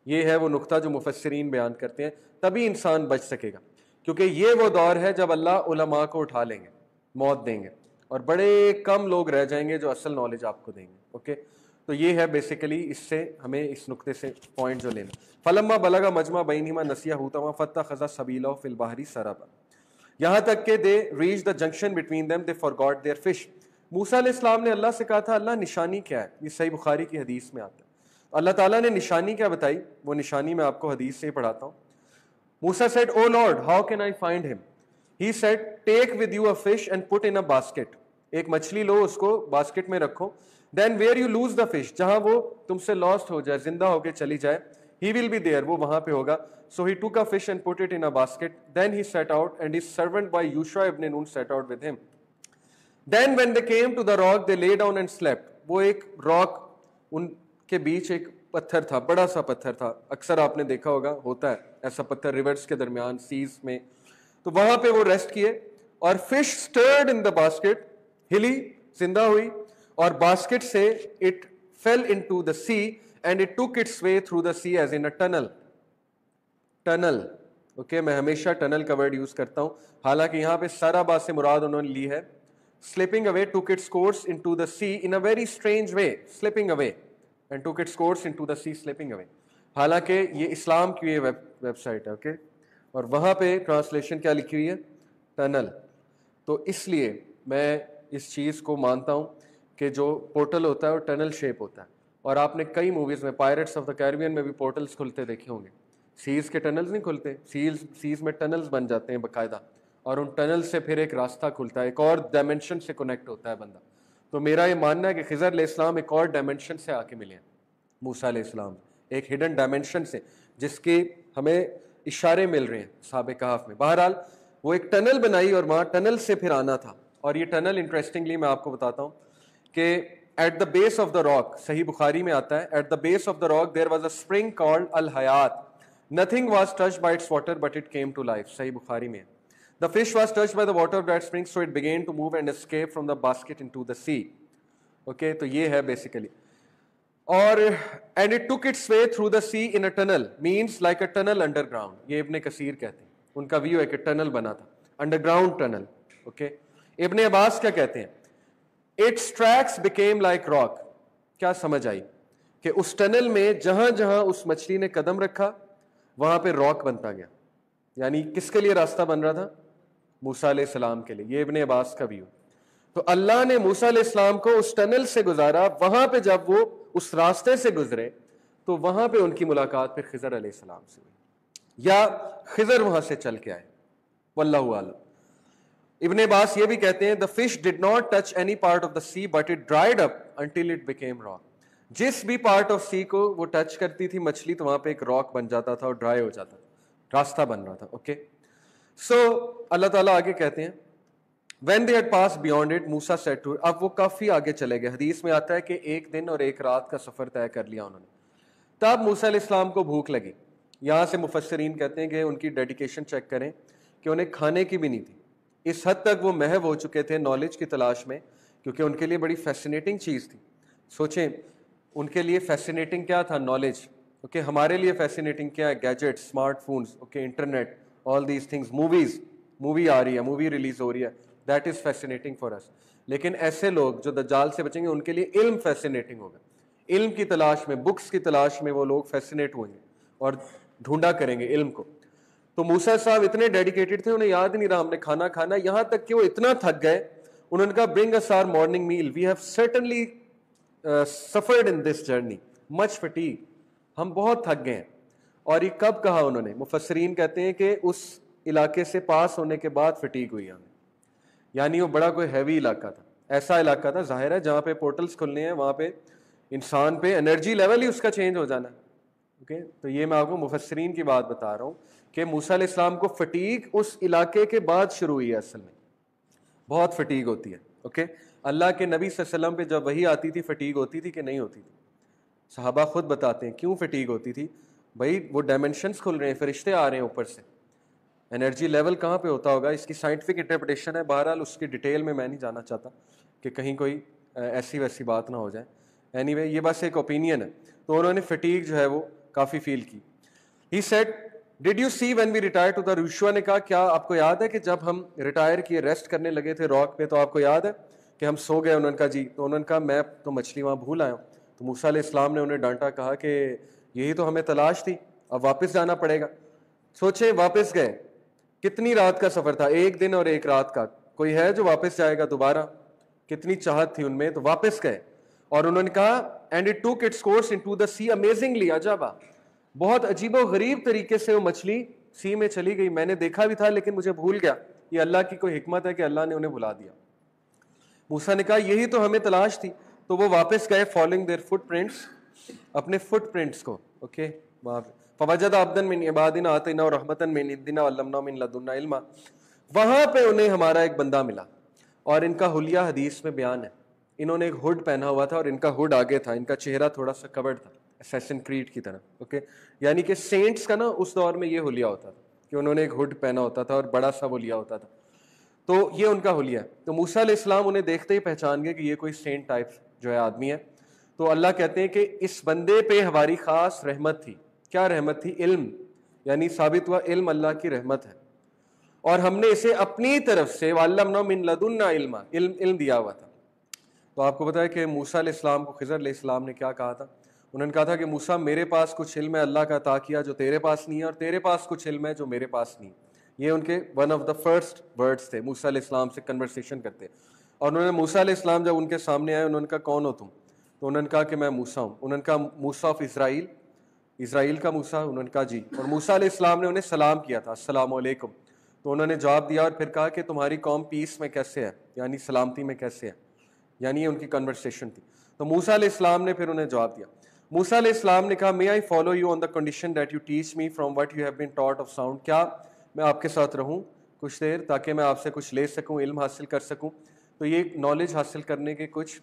یہ ہے وہ نقطہ جو مفسرین بیان کرتے ہیں, تبھی انسان بچ سکے گا, کیونکہ یہ وہ دور ہے جب اللہ علماء کو اٹھا لیں گے, موت دیں گے, اور بڑے کم لوگ رہ جائیں گے جو اصل نالج آپ کو دیں گے. اوکے, تو یہ ہے بیسیکلی, اس سے ہمیں اس نقطے سے پوائنٹ جو لینا. فلما بلغ مجمع بینہما نسیہ حوتہما فاتخذ سبیلہ فی البحر سربا, یہاں تک کہ they reach the junction between them they forgot their fish. موسیٰ علیہ السلام نے اللہ سے کہا تھا اللہ نشانی کیا ہے, یہ صحیح بخاری کی حدیث میں آتا ہے. اللہ تعالیٰ نے نشانی کیا بتائی, وہ نشانی میں آپ کو حدیث سے ہی پڑھاتا ہوں. موسیٰ said, O Lord, how can I find him? He said, take with you a fish and put in a basket. ایک مچھلی لو, اس کو باسکٹ میں رکھو. Then where you lose the fish, جہاں وہ تم سے lost ہو جائے, زندہ ہو کے چلی جائے, he will be there, وہ وہاں پہ ہوگا. So he took a fish and put it in a basket. Then he set out, and his servant by Yusha ibn Nun set out with him. Then when they came to the rock, they lay down and slept. وہ ایک راک, ان کے بیچ ایک پتھر تھا, بڑا سا پتھر تھا, اکثر آپ نے دیکھا ہوگا ہوتا ہے ایسا پتھر ریورس کے درمیان, سیز میں, تو وہاں پہ وہ ریسٹ کیے. اور fish stirred in the basket, ہلی, زندہ ہوئی, اور باسکٹ سے it fell into the sea and it took its way through the sea as in a tunnel. Tunnel, okay, میں ہمیشہ ٹنل کا ورڈ یوز کرتا ہوں, حالانکہ یہاں پہ سرابا سے مراد انہوں نے لی ہے. slipping away took its course into the sea in a very strange way, slipping away and took its course into the sea, slipping away. حالانکہ یہ اسلام کی ویب سائٹ ہے, اوکے, اور وہاں پہ ٹرانسلیشن کیا لکھی ہوئی ہے, ٹنل. تو اس لیے میں اس چیز کو مانتا ہوں کہ جو پورٹل ہوتا ہے وہ ٹنل شیپ ہوتا ہے. اور آپ نے کئی موویز میں, پائرٹس آف دا کیریبین میں بھی پورٹلز کھلتے دیکھے ہوں گے. سیز کے ٹنلز نہیں کھلتے, سیز میں ٹنلز بن جاتے ہیں باقاعدہ, اور ان ٹنل سے پھر ایک راستہ کھلتا ہے, ایک اور ڈائمنشن سے کنیکٹ ہوتا ہے بندہ. تو میرا یہ ماننا ہے کہ خضر علیہ السلام ایک اور ڈائمنشن سے آ کے ملے ہیں موسیٰ علیہ السلام, ایک ہڈن ڈائمنشن سے, جس کے ہمیں اشارے مل رہے ہیں اصحاب کہف میں. بہرحال وہ ایک ٹنل بنائی اور وہاں ٹنل سے پھر آنا تھا. اور یہ ٹنل انٹرسٹنگلی میں آپ کو بتاتا ہوں کہ at the base of the rock, صحیح بخاری میں آتا ہے, at the base of the rock there was a spring called Al Hayat, nothing was touched by its water but it came to life. صحیح بخاری میں. The fish was touched by the water of that spring, so it began to move and escape from the basket into the sea. Okay, تو یہ ہے بیسیکلی. اور and it took its way through the sea in a tunnel, means like a tunnel underground. یہ ابن کثیر کہتے ہیں, ان کا ویو ہے کہ ٹنل بنا تھا, underground tunnel. Okay, ابن عباس کیا کہتے ہیں, its tracks became like rock. کیا سمجھ آئی کہ اس ٹنل میں جہاں جہاں اس مچھلی نے قدم رکھا وہاں پہ راک بنتا گیا. یعنی کس کے لیے راستہ بن رہا تھا, موسیٰ علیہ السلام کے لیے. یہ ابن عباس کا ویو. تو اللہ نے موسیٰ علیہ السلام کو اس ٹنل سے گزارا, وہاں پہ جب وہ اس راستے سے گزرے تو وہاں پہ ان کی ملاقات پھر خضر علیہ السلام سے ہوئی, یا خضر وہاں سے چل کے آئے, واللہ اعلم. ابن عباس یہ بھی کہتے ہیں, the fish did not touch any part of the sea but it dried up until it became rock. جس بھی پارٹ آف سی کو وہ ٹچ کرتی تھی مچھلی تو وہاں پہ ایک راک بن جاتا تھا اور ڈرائی ہو جاتا تھا, راستہ بن رہا تھا. اوکے, سو اللہ تعالیٰ آگے کہتے ہیں when they had passed beyond it Musa said to, اب وہ کافی آگے چلے گئے. حدیث میں آتا ہے کہ ایک دن اور ایک رات کا سفر طے کر لیا انہوں نے. تب موسیٰ علیہ السلام کو بھوک لگی. یہاں سے مفسرین کہتے ہیں کہ ان کی ڈیڈیکیشن چیک کریں کہ انہیں کھانے کی بھی نہیں تھی. اس حد تک وہ محو ہو چکے تھے نالج کی تلاش میں, کیونکہ ان کے لیے بڑی فیسینیٹنگ چیز تھی. سوچیں ان کے لیے فیسینیٹنگ کیا تھا, نالج. اوکے, ہمارے لیے فیسینیٹنگ کیا ہے, gadget, smart phones, okay, internet, all these things, movie آ رہی ہے, مووی ریلیز ہو رہی ہے, that is fascinating for us. لیکن ایسے لوگ جو دجال سے بچیں گے ان کے لیے علم فیسینیٹنگ ہوگا. علم کی تلاش میں, بکس کی تلاش میں وہ لوگ فیسینیٹ ہوئیں گے اور ڈھونڈا کریں گے علم کو. تو موسیٰ صاحب اتنے ڈیڈیکیٹڈ تھے, انہیں یاد نہیں رہا ہم نے کھانا کھانا, یہاں تک کہ وہ اتنا تھک گئے, انہوں نے کہا bring us our morning meal, we have certainly suffered in this journey much fatigue, ہم بہت تھک گئے ہیں. اور یہ کب کہا انہوں نے, مفسرین کہتے ہیں کہ اس علاقے سے پاس ہونے کے بعد فٹیگ ہوئی ہمیں. یعنی وہ بڑا کوئی ہیوی علاقہ تھا, ایسا علاقہ تھا ظاہر ہے جہاں پہ پورٹلز کھلنے ہیں وہاں پہ انسان پہ انرجی لیول ہی اس کا چینج ہو جانا ہے. اوکے, تو یہ میں آپ کو مفسرین کی بات بتا رہا ہوں کہ موسیٰ علیہ السلام کو فٹیگ اس علاقے کے بعد شروع ہوئی ہے. اصل میں بہت فٹیگ ہوتی ہے. اوکے, اللہ کے نبی صلی اللہ علیہ وسلم پہ جب وحی آتی تھی فٹیگ ہوتی تھی کہ نہیں ہوتی تھی؟ صحابہ خود بتاتے ہیں کیوں فٹیگ ہوتی تھی. بھائی وہ ڈائمینشنس کھل رہے ہیں, فرشتے آ رہے ہیں اوپر سے, انرجی لیول کہاں پہ ہوتا ہوگا, اس کی سائنٹیفک انٹرپریٹیشن ہے. بہرحال اس کی ڈیٹیل میں نہیں جانا چاہتا کہ کہیں کوئی ایسی ویسی بات نہ ہو جائے. اینی وے یہ بس ایک اوپینین ہے. تو انہوں نے فٹیگ جو ہے وہ کافی فیل کی. He said did you see when we retire to the روشوا, نے کہا کیا آپ کو یاد ہے کہ جب ہم ریٹائر کیے, ریسٹ کرنے لگے تھے راک پہ, تو آپ کو یاد ہے کہ ہم سو گئے. انہوں نے کہا جی. تو انہوں نے کہا میں تو مچھلی وہاں بھول آیا ہوں. تو موسیٰ علیہ السلام نے انہیں ڈانٹا, کہا کہ یہی تو ہمیں تلاش تھی, اب واپس جانا پڑے گا. سوچے واپس گئے, کتنی رات کا سفر تھا, 1 دن اور 1 رات کا. کوئی ہے جو واپس جائے گا دوبارہ؟ کتنی چاہت تھی ان میں, تو واپس گئے. اور انہوں نے کہا and it took its course into the sea amazingly عجبا, بہت عجیب و غریب طریقے سے وہ مچھلی سی میں چلی گئی. میں نے دیکھا بھی تھا لیکن مجھے بھول گیا. یہ اللہ کی کوئی حکمت ہے کہ اللہ نے انہیں بھلا دیا. موسیٰ نے کہا یہی تو ہمیں تلاش تھی. تو وہ واپس گئے فالوئنگ دیئر فٹ پرنٹس, اپنے فٹ پرنٹس کو. اوکے, فوجد عبدا من عبادنا آتیناہ رحمتا من عندنا وعلمناہ من لدنا علما. وہاں پہ انہیں ہمارا ایک بندہ ملا, اور ان کا حلیہ حدیث میں بیان ہے. انہوں نے ایک ہڈ پہنا ہوا تھا اور ان کا ہڈ آگے تھا, ان کا چہرہ تھوڑا سا کورڈ تھا اسیسن کریڈ کی طرح. اوکے, یعنی کہ سینٹس کا نا اس دور میں یہ حلیہ ہوتا تھا کہ انہوں نے ایک ہڈ پہنا ہوتا تھا اور بڑا سا حلیہ ہوتا تھا. تو یہ ان کا حلیہ ہے. تو موسیٰ علیہ السلام انہیں دیکھتے ہی پہچان گئے کہ یہ کوئی سینٹ ٹائپ جو ہے آدمی ہے. تو اللہ کہتے ہیں کہ اس بندے پہ ہماری خاص رحمت تھی. کیا رحمت تھی؟ علم. یعنی ثابت ہوا علم اللہ کی رحمت ہے, اور ہم نے اسے اپنی طرف سے وعلمنا من لدنا علما, علم دیا ہوا تھا. تو آپ کو پتا ہے کہ موسیٰ علیہ السلام کو خضر علیہ السلام نے کیا کہا تھا؟ انہوں نے کہا تھا کہ موسیٰ میرے پاس کچھ علم ہے اللہ کا عطا کیا جو تیرے پاس نہیں ہے, اور تیرے پاس کچھ علم ہے جو میرے پاس نہیں. یہ ان کے one of the first words تھے موسیٰ علیہ السلام سے کنورسیشن کرتے. اور انہوں نے موسیٰ علیہ السلام جب ان کے سامنے آئے, انہوں نے کہا کون ہو تم؟ تو انہوں نے کہا کہ میں موسیٰ ہوں. انہوں نے کہا موسیٰ آف اسرائیل, اسرائیل کا موسیٰ؟ انہوں نے کہا جی. اور موسیٰ علیہ السلام نے انہیں سلام کیا تھا, السلام علیکم. تو انہوں نے جواب دیا اور پھر کہا کہ تمہاری قوم پیس میں کیسے ہے, یعنی سلامتی میں کیسے ہے, یعنی یہ ان کی کنورسیشن تھی. تو موسیٰ علیہ السلام نے پھر انہیں جواب دیا. موسیٰ علیہ السلام نے کہا may I follow you on the condition that you teach me from what you have been taught of sound. کیا میں آپ کے ساتھ رہوں کچھ دیر تاکہ میں آپ سے کچھ لے سکوں, علم حاصل کر سکوں. تو یہ نالج حاصل کرنے کے کچھ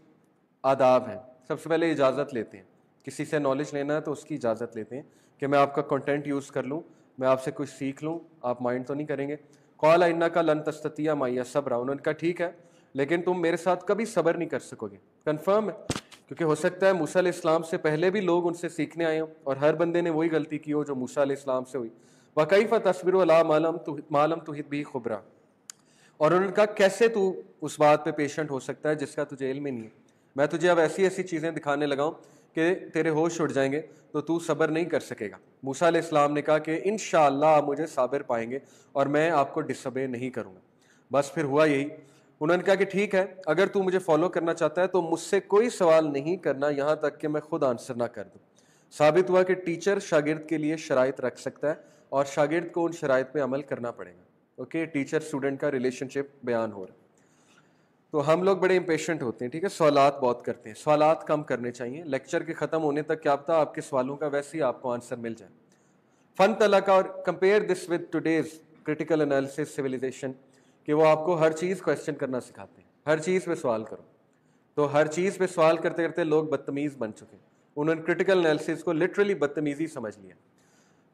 آداب ہیں. سب سے پہلے اجازت لیتے ہیں, کسی سے نالج لینا ہے تو اس کی اجازت لیتے ہیں کہ میں آپ کا کنٹینٹ یوز کر لوں, میں آپ سے کچھ سیکھ لوں, آپ مائنڈ تو نہیں کریں گے. قال انک لن تستطیع معی صبرا, انہوں نے کہا ٹھیک ہے لیکن تم میرے ساتھ کبھی صبر نہیں کر سکو گے. کنفرم ہے, کیونکہ ہو سکتا ہے موسیٰ علیہ السلام سے پہلے بھی لوگ ان سے سیکھنے آئے ہوں اور ہر بندے نے وہی غلطی کی ہو جو موسیٰ علیہ السلام سے ہوئی. وَكَيْفَ تَصْبِرُ عَلَىٰ مَا لَمْ تُحِطْ بِهِ خُبْرًا, اور انہوں نے کہا کیسے تو اس بات پہ پیشنٹ ہو سکتا ہے جس کا تجھے علم ہی نہیں ہے. میں تجھے اب ایسی ایسی چیزیں دکھانے لگا ہوں کہ تیرے ہوش اڑ جائیں گے تو صبر نہیں کر سکے گا. موسیٰ علیہ السلام نے کہا کہ انشاءاللہ آپ مجھے صابر پائیں گے اور میں آپ کو ڈس اوبے نہیں کروں گا. بس پھر ہوا یہی. انہوں نے کہا کہ ٹھیک ہے اگر تو مجھے فالو کرنا چاہتا ہے تو مجھ سے کوئی سوال نہیں کرنا یہاں تک کہ میں خود آنسر نہ کر دوں. ثابت ہوا کہ ٹیچر شاگرد کے لیے شرائط رکھ سکتا ہے اور شاگرد کو ان شرائط پہ عمل کرنا پڑے گا. اوکے, ٹیچر اسٹوڈنٹ کا ریلیشن شپ بیان ہو رہا ہے. تو ہم لوگ بڑے امپیشنٹ ہوتے ہیں, ٹھیک ہے, سوالات بہت کرتے ہیں. سوالات کم کرنے چاہیے. لیکچر کے ختم ہونے تک کیا پتا آپ کے سوالوں کا ویسے ہی آپ کو آنسر مل جائے. فن طلقہ, اور compare this with today's critical analysis civilisation, کہ وہ آپ کو ہر چیز کویسچن کرنا سکھاتے ہیں, ہر چیز پہ سوال کرو. تو ہر چیز پہ سوال کرتے کرتے لوگ بدتمیز بن چکے ہیں. انہوں نے کریٹیکل انالیسس کو لٹرلی بدتمیزی سمجھ لیا.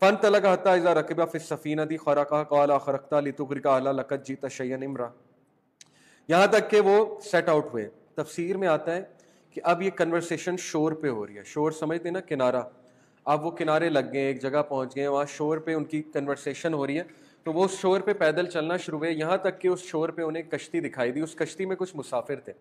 فن طلقہ حتی اذا رکب فی السفینہ خرقہ قال اخرقت لتغرق اہلہا لقد جئت شیئا امرا, یہاں تک کہ وہ سیٹ آؤٹ ہوئے. تفسیر میں آتا ہے کہ اب یہ کنورسیشن شور پہ ہو رہی ہے. شور سمجھتے ہیں نا, کنارہ. اب وہ کنارے لگ گئے, ایک جگہ پہنچ گئے, وہاں شور پہ ان کی کنورسیشن ہو رہی ہے. تو وہ اس شور پہ پیدل چلنا شروع ہوئے, یہاں تک کہ اس شور پہ انہیں کشتی دکھائی دی. اس کشتی میں کچھ مسافر تھے.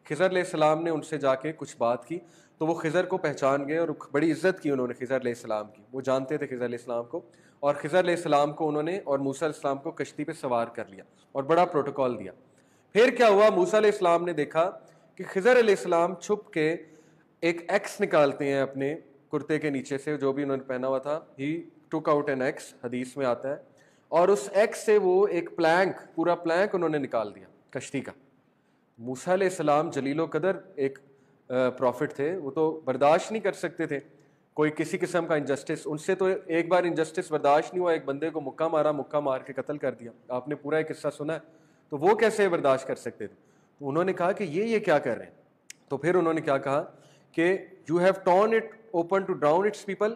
خضر علیہ السلام نے ان سے جا کے کچھ بات کی تو وہ خضر کو پہچان گئے اور بڑی عزت کی انہوں نے خضر علیہ السلام کی. وہ جانتے تھے خضر علیہ السلام کو, اور خضر علیہ السلام کو انہوں نے اور موسیٰ علیہ السلام کو کشتی پہ سوار کر لیا اور بڑا پروٹوکال دیا. پھر کیا ہوا, موسیٰ علیہ السلام نے دیکھا کہ خضر علیہ السلام چھپ کے ایک ایکس نکالتے ہیں اپنے کرتے کے نیچے سے, جو بھی انہوں نے پہنا ہوا تھا. ہی ٹوک آؤٹ این ایکس, حدیث میں آتا ہے, اور اس ایکس سے وہ ایک پلانک, پورا پلانک انہوں نے نکال دیا کشتی کا. موسیٰ علیہ السلام جلیل و قدر ایک پروفٹ تھے, وہ تو برداشت نہیں کر سکتے تھے کوئی کسی قسم کا انجسٹس. ان سے تو ایک بار انجسٹس برداشت نہیں ہوا, ایک بندے کو مکہ مارا, مکہ مار کے قتل کر دیا. آپ نے پورا ایک قصہ سنا ہے. تو وہ کیسے برداشت کر سکتے تھے؟ تو انہوں نے کہا کہ یہ کیا کر رہے ہیں. تو پھر انہوں نے کیا کہا کہ you have torn it open to drown its people,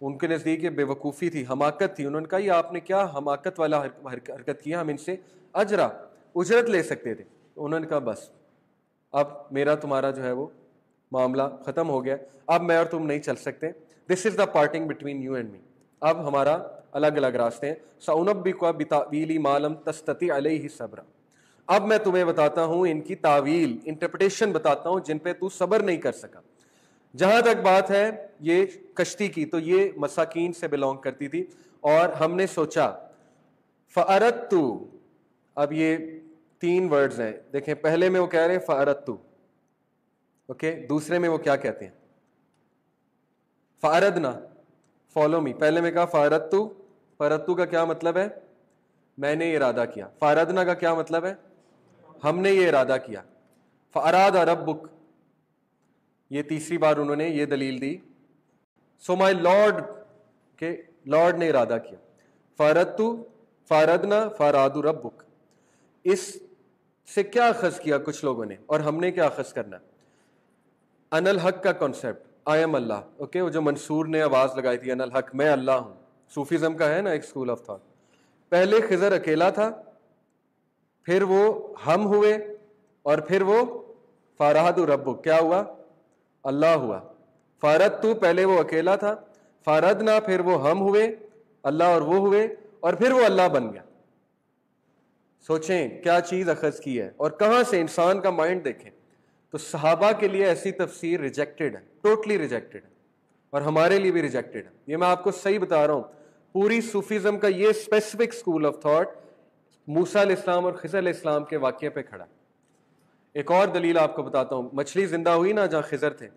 ان کے نزدیک یہ بے وقوفی تھی, حماقت تھی. انہوں نے کہا یہ آپ نے کیا حماقت والا حرکت کیا, ہم ان سے اجرت لے سکتے تھے. انہوں نے کہا بس اب میرا تمہارا جو ہے وہ معاملہ ختم ہو گیا, اب میں اور تم نہیں چل سکتے. This is the parting between you and me, اب ہمارا الگ الگ راستے ہیں. سأنبئک بتأویل ما لم تستطع علیہ صبرا, اب میں تمہیں بتاتا ہوں ان کی تعویل, انٹرپریٹیشن بتاتا ہوں جن پہ تو صبر نہیں کر سکا. جہاں تک بات ہے یہ کشتی کی, تو یہ مساکین سے بلونگ کرتی تھی, اور ہم نے سوچا فأردت, اب یہ 3 ورڈز ہیں دیکھیں, پہلے میں وہ کہہ رہے ہیں فأردت, اوکے, دوسرے میں وہ کیا کہتے ہیں فأردنا, فالو می. پہلے میں کہا فأردت, فأردت کا کیا مطلب ہے میں نے یہ ارادہ کیا. فأردنا کا کیا مطلب ہے ہم نے یہ ارادہ کیا. فأراد ربک, یہ تیسری بار انہوں نے یہ دلیل دی. سو مائی لارڈ, کہ لارڈ نے ارادہ کیا. فأردت, فأردنا, فأراد ربک. اس سے کیا اخذ کیا کچھ لوگوں نے, اور ہم نے کیا اخذ کرنا. ان الحق کا concept, I am Allah, okay, وہ جو منصور نے آواز لگائی تھی ان الحق, میں اللہ ہوں, صوفیزم کا ہے نا ایک اسکول آف تھاٹ. پہلے خضر اکیلا تھا, پھر وہ ہم ہوئے, اور پھر وہ فاراد ربک, کیا ہوا اللہ ہوا. فارد تو پہلے وہ اکیلا تھا, فاردنا پھر وہ ہم ہوئے اللہ اور وہ ہوئے, اور پھر وہ اللہ بن گیا. سوچیں کیا چیز اخذ کی ہے, اور کہاں سے انسان کا مائنڈ دیکھیں. تو صحابہ کے لیے ایسی تفسیر ریجیکٹڈ ہے, ٹوٹلی ریجیکٹڈ ہے, اور ہمارے لیے بھی ریجیکٹڈ ہے. یہ میں آپ کو صحیح بتا رہا ہوں, پوری صوفیزم کا یہ اسپیسیفک اسکول آف تھاٹ موسیٰ علیہ السلام اور خضر علیہ السلام کے واقعے پہ کھڑا. ایک اور دلیل آپ کو بتاتا ہوں, مچھلی زندہ ہوئی نا جہاں خضر تھے,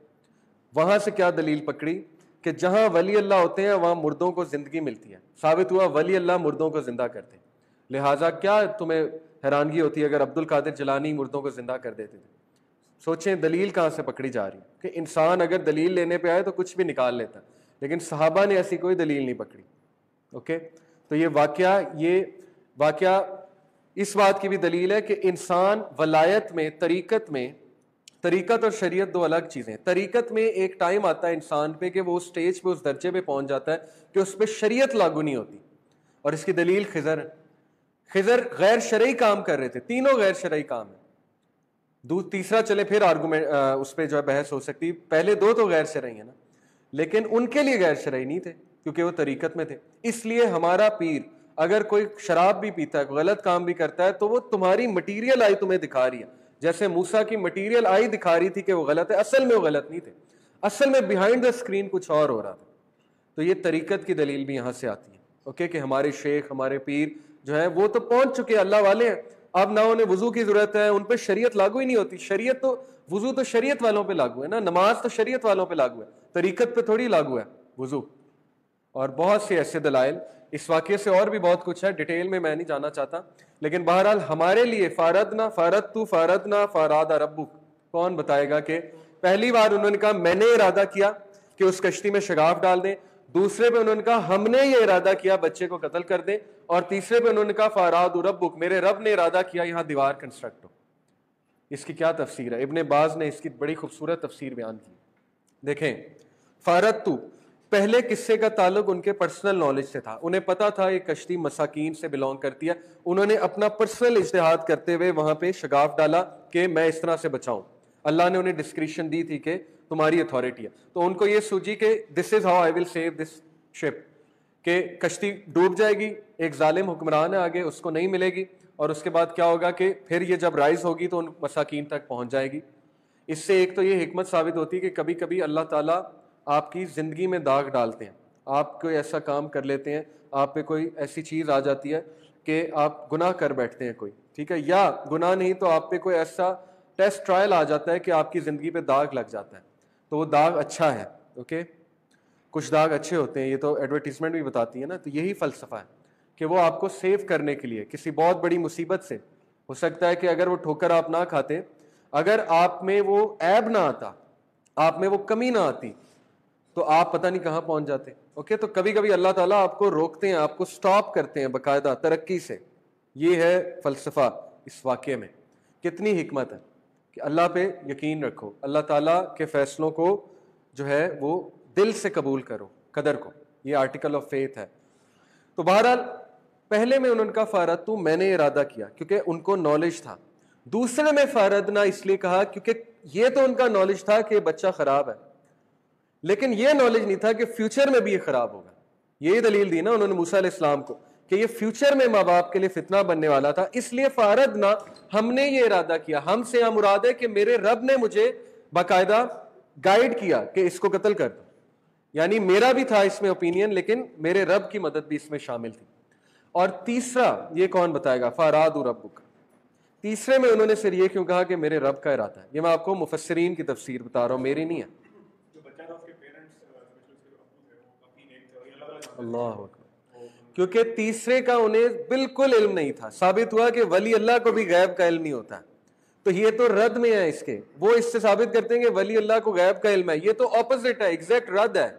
وہاں سے کیا دلیل پکڑی کہ جہاں ولی اللہ ہوتے ہیں وہاں مردوں کو زندگی ملتی ہے. ثابت ہوا ولی اللہ مردوں کو زندہ کرتے ہیں, لہٰذا کیا تمہیں حیرانگی ہوتی ہے اگر عبد القادر جیلانی مردوں کو زندہ کر دیتے تھے. سوچیں دلیل کہاں سے پکڑی جا رہی ہے, کہ انسان اگر دلیل لینے پہ آئے تو کچھ بھی نکال لیتا, لیکن صحابہ نے ایسی کوئی دلیل نہیں پکڑی. اوکے, تو یہ واقعہ اس بات کی بھی دلیل ہے کہ انسان ولایت میں, طریقت اور شریعت 2 الگ چیزیں ہیں. طریقت میں ایک ٹائم آتا ہے انسان پہ کہ وہ اس سٹیج پہ, اس درجے پہ پہنچ جاتا ہے کہ اس پہ شریعت لاگو نہیں ہوتی, اور اس کی دلیل خضر غیر شرعی کام کر رہے تھے, تینوں غیر شرعی کام ہیں. تیسرا چلے پھر آرگومنٹ اس پہ جو ہے بحث ہو سکتی, پہلے 2 تو غیر شرعی ہیں نا, لیکن ان کے لیے غیر شرعی نہیں تھے کیونکہ وہ طریقت میں تھے. اس لیے ہمارا پیر اگر کوئی شراب بھی پیتا ہے, غلط کام بھی کرتا ہے, تو وہ تمہاری مٹیریل آئی تمہیں دکھا رہی ہے, جیسے موسیٰ کی مٹیریل آئی دکھا رہی تھی کہ وہ غلط ہے, اصل میں وہ غلط نہیں تھے, اصل میں بیہائنڈ دا اسکرین کچھ اور ہو رہا تھا. تو یہ طریقت کی دلیل بھی یہاں سے آتی ہے, اوکے, کہ ہمارے شیخ ہمارے پیر جو ہے وہ تو پہنچ چکے اللہ والے ہیں, اب نہ انہیں وضو کی ضرورت ہے, ان پہ شریعت لاگو ہی نہیں ہوتی. شریعت تو وضو تو شریعت والوں پہ لاگو ہے نا, نماز تو شریعت والوں پہ لاگو ہے, طریقت پہ تھوڑی لاگو ہے وضو. اور بہت سے ایسے دلائل, اس واقعے سے اور بھی بہت کچھ ہے, ڈیٹیل میں نہیں جانا چاہتا, لیکن بہرحال ہمارے لیے فاردنا, فاردت, فاردنا, فاراد ربک, کون بتائے گا کہ پہلی بار انہوں نے کہا میں نے ارادہ کیا کہ اس کشتی میں شگاف ڈال دیں, دوسرے پہ انہوں نے کہا ہم نے یہ ارادہ کیا بچے کو قتل کر دیں, اور تیسرے پہ انہوں نے کہا فاراد ربک, میرے رب نے ارادہ کیا یہاں دیوار کنسٹرکٹ ہو. اس کی کیا تفسیر ہے؟ ابن باز نے اس کی بڑی خوبصورت تفسیر بیان کی. دیکھیں, فارت تو پہلے قصے کا تعلق ان کے پرسنل نالج سے تھا, انہیں پتا تھا یہ کشتی مساکین سے بلونگ کرتی ہے, انہوں نے اپنا پرسنل اجتہاد کرتے ہوئے وہاں پہ شگاف ڈالا کہ میں اس طرح سے بچاؤں. اللہ نے انہیں ڈسکریشن دی تھی کہ تمہاری اتھارٹی ہے, تو ان کو یہ سوچی کہ دس is how I will save this شپ, کہ کشتی ڈوب جائے گی, ایک ظالم حکمران ہے آگے, اس کو نہیں ملے گی, اور اس کے بعد کیا ہوگا کہ پھر یہ جب رائز ہوگی تو ان مساکین تک پہنچ جائے گی. اس سے ایک تو یہ حکمت ثابت ہوتی ہے کہ کبھی کبھی اللہ تعالیٰ آپ کی زندگی میں داغ ڈالتے ہیں, آپ کوئی ایسا کام کر لیتے ہیں, آپ پہ کوئی ایسی چیز آ جاتی ہے کہ آپ گناہ کر بیٹھتے ہیں کوئی, ٹھیک ہے, یا گناہ نہیں تو آپ پہ کوئی ایسا ٹیسٹ ٹرائل آ جاتا ہے کہ آپ کی زندگی پہ داغ لگ جاتا ہے, تو وہ داغ اچھا ہے. اوکے, کچھ داغ اچھے ہوتے ہیں, یہ تو ایڈورٹیزمنٹ بھی بتاتی ہے نا. تو یہی فلسفہ ہے کہ وہ آپ کو سیو کرنے کے لیے کسی بہت بڑی مصیبت سے, ہو سکتا ہے کہ اگر وہ ٹھوکر آپ نہ کھاتے, اگر آپ میں وہ عیب نہ آتا, آپ میں وہ کمی نہ آتی, تو آپ پتہ نہیں کہاں پہنچ جاتے. اوکے, تو کبھی کبھی اللہ تعالیٰ آپ کو روکتے ہیں, آپ کو سٹاپ کرتے ہیں باقاعدہ ترقی سے. یہ ہے فلسفہ اس واقعے میں. کتنی حکمت ہے کہ اللہ پہ یقین رکھو, اللہ تعالیٰ کے فیصلوں کو جو ہے وہ دل سے قبول کرو, قدر کو. یہ آرٹیکل آف فیتھ ہے. تو بہرحال پہلے میں انہوں نے کہا فاردت میں نے ارادہ کیا کیونکہ ان کو نالج تھا. دوسرے میں فاردنا اس لیے کہا کیونکہ یہ تو ان کا نالج تھا کہ بچہ خراب ہے, لیکن یہ نالج نہیں تھا کہ فیوچر میں بھی یہ خراب ہوگا. یہی دلیل دی نا انہوں نے موسیٰ علیہ السلام کو کہ یہ فیوچر میں ماں باپ کے لیے فتنہ بننے والا تھا, اس لیے فاردنا ہم نے یہ ارادہ کیا. ہم سے مراد ہے کہ میرے رب نے مجھے باقاعدہ گائیڈ کیا کہ اس کو قتل کر دو. یعنی میرا بھی تھا اس میں اوپینین, لیکن میرے رب کی مدد بھی اس میں شامل تھی. اور تیسرا یہ کون بتائے گا؟ فارادوا ربک. تیسرے میں انہوں نے صرف یہ کیوں کہا کہ میرے رب کا ارادہ ہے. یہ میں آپ کو مفسرین کی تفسیر بتا رہا ہوں, میری نہیں ہے. اللہ اکبر. کیونکہ تیسرے کا انہیں بالکل علم نہیں تھا. ثابت ہوا کہ ولی اللہ کو بھی غیب کا علم نہیں ہوتا. تو یہ تو رد میں ہے اس کے. وہ اس سے ثابت کرتے ہیں کہ ولی اللہ کو غیب کا علم ہے. یہ تو اپوزٹ ہے, ایگزیکٹ رد ہے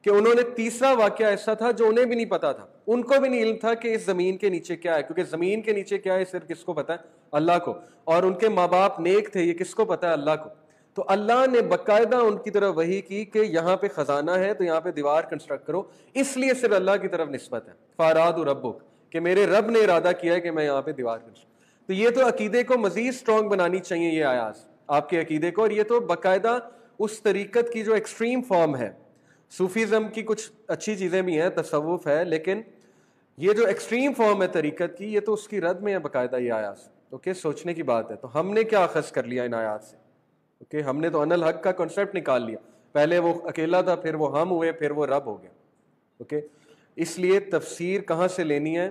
کہ انہوں نے تیسرا واقعہ ایسا تھا جو انہیں بھی نہیں پتا تھا. ان کو بھی نہیں علم تھا کہ اس زمین کے نیچے کیا ہے, کیونکہ زمین کے نیچے کیا ہے صرف کس کو پتا ہے؟ اللہ کو. اور ان کے ماں باپ نیک تھے, یہ کس کو پتا ہے؟ اللہ کو. تو اللہ نے باقاعدہ ان کی طرف وحی کی کہ یہاں پہ خزانہ ہے تو یہاں پہ دیوار کنسٹرکٹ کرو, اس لیے صرف اللہ کی طرف نسبت ہے. فارادوا ربک, کہ میرے رب نے ارادہ کیا ہے کہ میں یہاں پہ دیوار کنسٹرکٹ. تو یہ تو عقیدے کو مزید سٹرونگ بنانی چاہیے یہ آیات آپ کے عقیدے کو. اور یہ تو باقاعدہ اس طریقت کی جو ایکسٹریم فارم ہے. صوفیزم کی کچھ اچھی چیزیں بھی ہیں, تصوف ہے, لیکن یہ جو ایکسٹریم فارم ہے طریقت کی, یہ تو اس کی رد میں ہے باقاعدہ یہ آیات. اوکے, سوچنے کی بات ہے. تو ہم نے کیا اخذ کر لیا ان آیات سے؟ اوکے, ہم نے تو ان الحق کا کنسیپٹ نکال لیا. پہلے وہ اکیلا تھا, پھر وہ ہم ہوئے, پھر وہ رب ہو گیا. اوکے, اس لیے تفسیر کہاں سے لینی ہے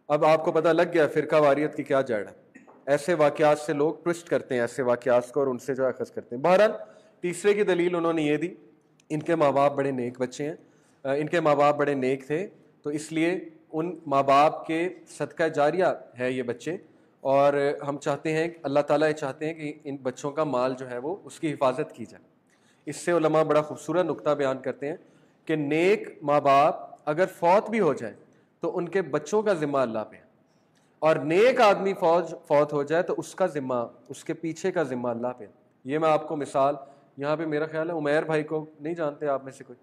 اب آپ کو پتہ لگ گیا فرقہ واریت کی کیا جڑ ہے. ایسے واقعات سے لوگ ٹوسٹ کرتے ہیں ایسے واقعات کو اور ان سے جو اخذ کرتے ہیں. بہرحال تیسرے کی دلیل انہوں نے یہ دی, ان کے ماں باپ بڑے نیک بچے ہیں, ان کے ماں باپ بڑے نیک تھے, تو اس لیے ان ماں باپ کے صدقہ جاریہ ہے یہ بچے. اور ہم چاہتے ہیں, اللہ تعالیٰ یہ چاہتے ہیں کہ ان بچوں کا مال جو ہے وہ اس کی حفاظت کی جائے. اس سے علماء بڑا خوبصورت نقطہ بیان کرتے ہیں کہ نیک ماں باپ اگر فوت بھی ہو جائیں تو ان کے بچوں کا ذمہ اللہ پہ ہے, اور نیک آدمی فوت ہو جائے تو اس کا ذمہ, اس کے پیچھے کا ذمہ اللہ پہ ہے. یہ میں آپ کو مثال یہاں پہ, میرا خیال ہے عمیر بھائی کو نہیں جانتے آپ میں سے کوئی؟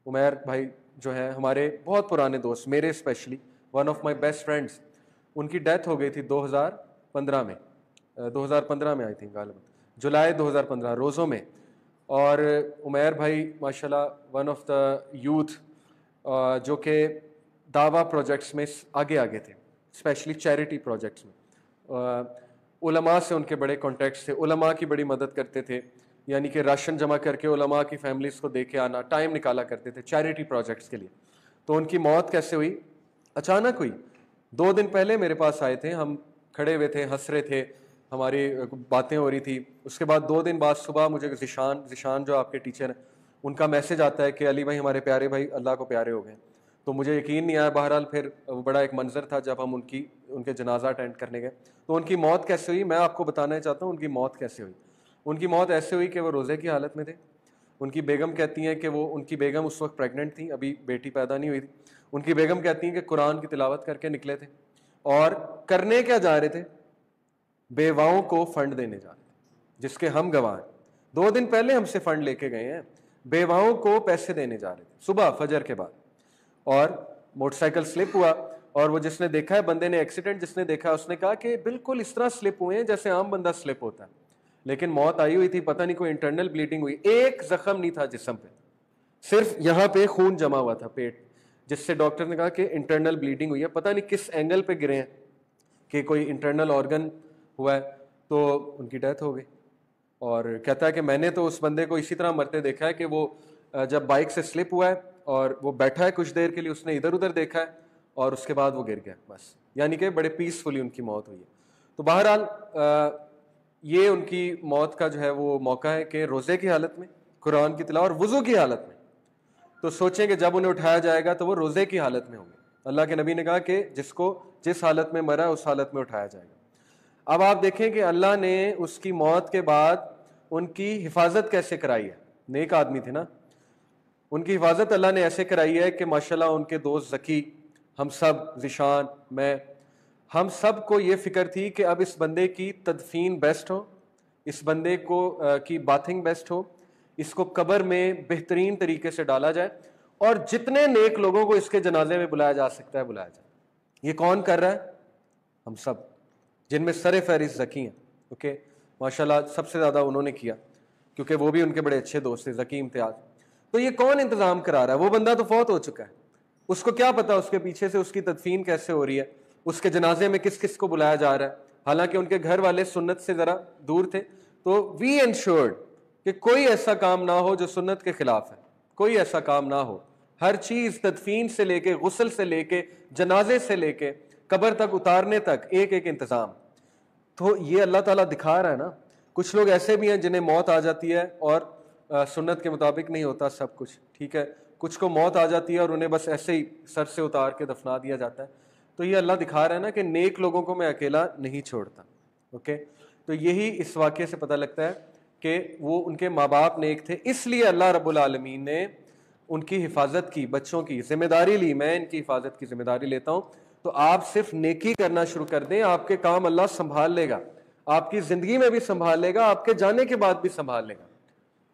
عمیر بھائی جو ہیں ہمارے بہت پرانے دوست, میرے especially one of my best friends. ان کی ڈیتھ ہو گئی تھی 2015 میں, 2015 میں آئی تھی غالباً, جولائی 2015 روزوں میں. اور عمیر بھائی ماشاءاللہ ون آف دا یوتھ جو کہ دعویٰ پروجیکٹس میں آگے تھے, اسپیشلی چیریٹی پروجیکٹس میں. علماء سے ان کے بڑے کانٹیکٹس تھے, علماء کی بڑی مدد کرتے تھے, یعنی کہ راشن جمع کر کے علماء کی فیملیز کو دے کے آنا, ٹائم نکالا کرتے تھے چیریٹی پروجیکٹس کے لیے. تو ان کی موت کیسے ہوئی؟ اچانک ہوئی. 2 دن پہلے میرے پاس آئے تھے, ہم کھڑے ہوئے تھے, ہنس رہے تھے, ہماری باتیں ہو رہی تھی. اس کے بعد 2 دن بعد صبح مجھے ذیشان جو آپ کے ٹیچر ہیں ان کا میسج آتا ہے کہ علی بھائی ہمارے پیارے بھائی اللہ کو پیارے ہو گئے. تو مجھے یقین نہیں آیا. بہرحال پھر بڑا ایک منظر تھا جب ہم ان کے جنازہ اٹینڈ کرنے گئے. تو ان کی موت کیسے ہوئی میں آپ کو بتانا چاہتا ہوں. ان کی موت کیسے ہوئی؟ ان کی موت ایسے ہوئی کہ وہ روزے کی حالت میں تھے. ان کی بیگم کہتی ہیں کہ ان کی بیگم اس وقت پریگننٹ تھی, ابھی بیٹی پیدا نہیں ہوئی تھی. ان کی بیگم کہتی ہیں کہ قرآن کی تلاوت کر کے نکلے تھے, اور کرنے کیا جا رہے تھے؟ بیواؤں کو فنڈ دینے جا رہے تھے, جس کے ہم گواہ ہیں. 2 دن پہلے ہم سے فنڈ لے کے گئے ہیں, بیواؤں کو پیسے دینے جا رہے تھے صبح فجر کے بعد. اور موٹر سائیکل سلپ ہوا, اور وہ جس نے دیکھا ہے, بندے نے ایکسیڈنٹ جس نے دیکھا اس نے کہا کہ بالکل اس طرح سلپ ہوئے ہیں جیسے عام بندہ سلپ ہوتا ہے, لیکن موت آئی ہوئی تھی. پتہ نہیں کوئی انٹرنل بلیڈنگ ہوئی, ایک زخم نہیں تھا جسم پہ, صرف یہاں پہ خون جمع ہوا تھا پیٹ, جس سے ڈاکٹر نے کہا کہ انٹرنل بلیڈنگ ہوئی ہے. پتہ نہیں کس اینگل پہ گرے ہیں کہ کوئی انٹرنل آرگن ہوا ہے. تو ان کی ڈیتھ ہو گئی. اور کہتا ہے کہ میں نے تو اس بندے کو اسی طرح مرتے دیکھا ہے کہ وہ جب بائک سے سلپ ہوا ہے اور وہ بیٹھا ہے کچھ دیر کے لیے, اس نے ادھر ادھر دیکھا ہے اور اس کے بعد وہ گر گیا بس. یعنی کہ بڑے پیسفلی ان کی موت ہوئی ہے. تو بہرحال یہ ان کی موت کا جو ہے وہ موقع ہے کہ روزے کی حالت میں, قرآن کی تلاوت اور وضو کی حالت میں. تو سوچیں کہ جب انہیں اٹھایا جائے گا تو وہ روزے کی حالت میں ہوں گے. اللہ کے نبی نے کہا کہ جس حالت میں مرا اس حالت میں اٹھایا جائے گا. اب آپ دیکھیں کہ اللہ نے اس کی موت کے بعد ان کی حفاظت کیسے کرائی ہے. نیک آدمی تھے نا, ان کی حفاظت اللہ نے ایسے کرائی ہے کہ ماشاءاللہ ان کے دوست ذکی, ہم سب, ذیشان, میں, ہم سب کو یہ فکر تھی کہ اب اس بندے کی تدفین بیسٹ ہو, اس بندے کو کی باتھنگ بیسٹ ہو, اس کو قبر میں بہترین طریقے سے ڈالا جائے. اور جتنے نیک لوگوں کو اس کے جنازے میں بلایا جا سکتا ہے بلایا جائے. یہ کون کر رہا ہے؟ ہم سب، جن میں سر فہرست ذکی ہیں. اوکے، ماشاءاللہ سب سے زیادہ انہوں نے کیا کیونکہ وہ بھی ان کے بڑے اچھے دوست تھے، ذکی امتیاز. تو یہ کون انتظام کرا رہا ہے؟ وہ بندہ تو فوت ہو چکا ہے، اس کو کیا پتا اس کے پیچھے سے اس کی تدفین کیسے ہو رہی ہے، اس کے جنازے میں کس کس کو بلایا جا رہا ہے. حالانکہ ان کے گھر والے سنت سے ذرا دور تھے. تو وی انشورڈ کہ کوئی ایسا کام نہ ہو جو سنت کے خلاف ہے، کوئی ایسا کام نہ ہو. ہر چیز تدفین سے لے کے، غسل سے لے کے، جنازے سے لے کے، قبر تک اتارنے تک ایک ایک انتظام. تو یہ اللہ تعالیٰ دکھا رہا ہے نا. کچھ لوگ ایسے بھی ہیں جنہیں موت آ جاتی ہے اور سنت کے مطابق نہیں ہوتا سب کچھ، ٹھیک ہے. کچھ کو موت آ جاتی ہے اور انہیں بس ایسے ہی سر سے اتار کے دفنا دیا جاتا ہے. تو یہ اللہ دکھا رہا ہے نا کہ نیک لوگوں کو میں اکیلا نہیں چھوڑتا. اوکے، تو یہی اس واقعے سے پتہ لگتا ہے کہ وہ ان کے ماں باپ نیک تھے، اس لیے اللہ رب العالمین نے ان کی حفاظت کی، بچوں کی ذمہ داری لی. میں ان کی حفاظت کی ذمہ داری لیتا ہوں. تو آپ صرف نیکی کرنا شروع کر دیں، آپ کے کام اللہ سنبھال لے گا، آپ کی زندگی میں بھی سنبھال لے گا، آپ کے جانے کے بعد بھی سنبھال لے گا.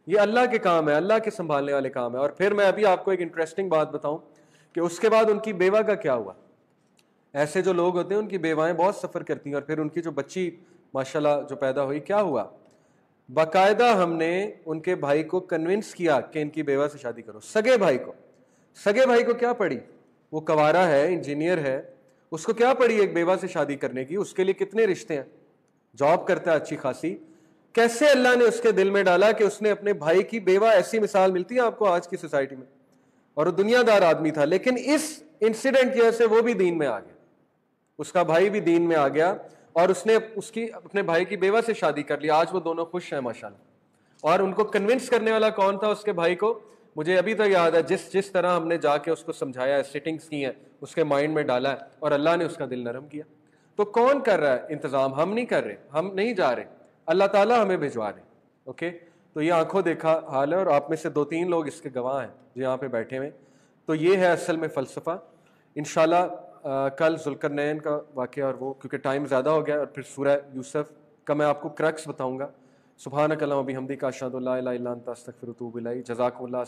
یہ اللہ کے کام ہے، اللہ کے سنبھالنے والے کام ہے. اور پھر میں ابھی آپ کو ایک انٹرسٹنگ بات بتاؤں کہ اس کے بعد ان کی بیوہ کا کیا ہوا. ایسے جو لوگ ہوتے ہیں ان کی بیوائیں بہت سفر کرتی ہیں، اور پھر ان کی جو بچی ماشاءاللہ جو پیدا ہوئی، کیا ہوا؟ باقاعدہ ہم نے ان کے بھائی کو کنونس کیا کہ ان کی بیوہ سے شادی کرو. سگے بھائی کو کیا پڑی؟ وہ کوارا ہے، انجینئر ہے، اس کو کیا پڑی ایک بیوہ سے شادی کرنے کی؟ اس کے لیے کتنے رشتے ہیں، جاب کرتا ہے اچھی خاصی. کیسے اللہ نے اس کے دل میں ڈالا کہ اس نے اپنے بھائی کی بیوہ، ایسی مثال ملتی ہے آپ کو آج کی سوسائٹی میں، اور وہ دنیا دار آدمی تھا، لیکن اس انسیڈنٹ کی وجہ سے وہ بھی دین میں آ گیا، اس کا بھائی بھی دین میں آ گیا، اور اس نے اپنے بھائی کی بیوہ سے شادی کر لی. آج وہ دونوں خوش ہیں ماشاءاللہ. اور ان کو کنونس کرنے والا کون تھا اس کے بھائی کو؟ مجھے ابھی تک یاد ہے، جس طرح ہم نے جا کے اس کو سمجھایا ہے، سیٹنگز کی ہیں، اس کے مائنڈ میں ڈالا ہے، اور اللہ نے اس کا دل نرم کیا. تو کون کر رہا ہے انتظام؟ ہم نہیں کر رہے، ہم نہیں جا رہے، اللہ تعالیٰ ہمیں بھجوا رہے. اوکے، تو یہ آنکھوں دیکھا حال ہے، اور آپ میں سے 2-3 لوگ اس کے گواہ ہیں جو یہاں پہ بیٹھے ہوئے. تو یہ ہے اصل میں فلسفہ. انشاءاللہ کل ذوالقرنین کا واقعہ، اور وہ کیونکہ ٹائم زیادہ ہو گیا، اور پھر سورہ یوسف کا میں آپ کو کرکس بتاؤں گا. سبحانک اللہم و بحمدک، اشہد ان لا الہ الا انت، استغفرک و اتوب الیک. جزاکم اللہ.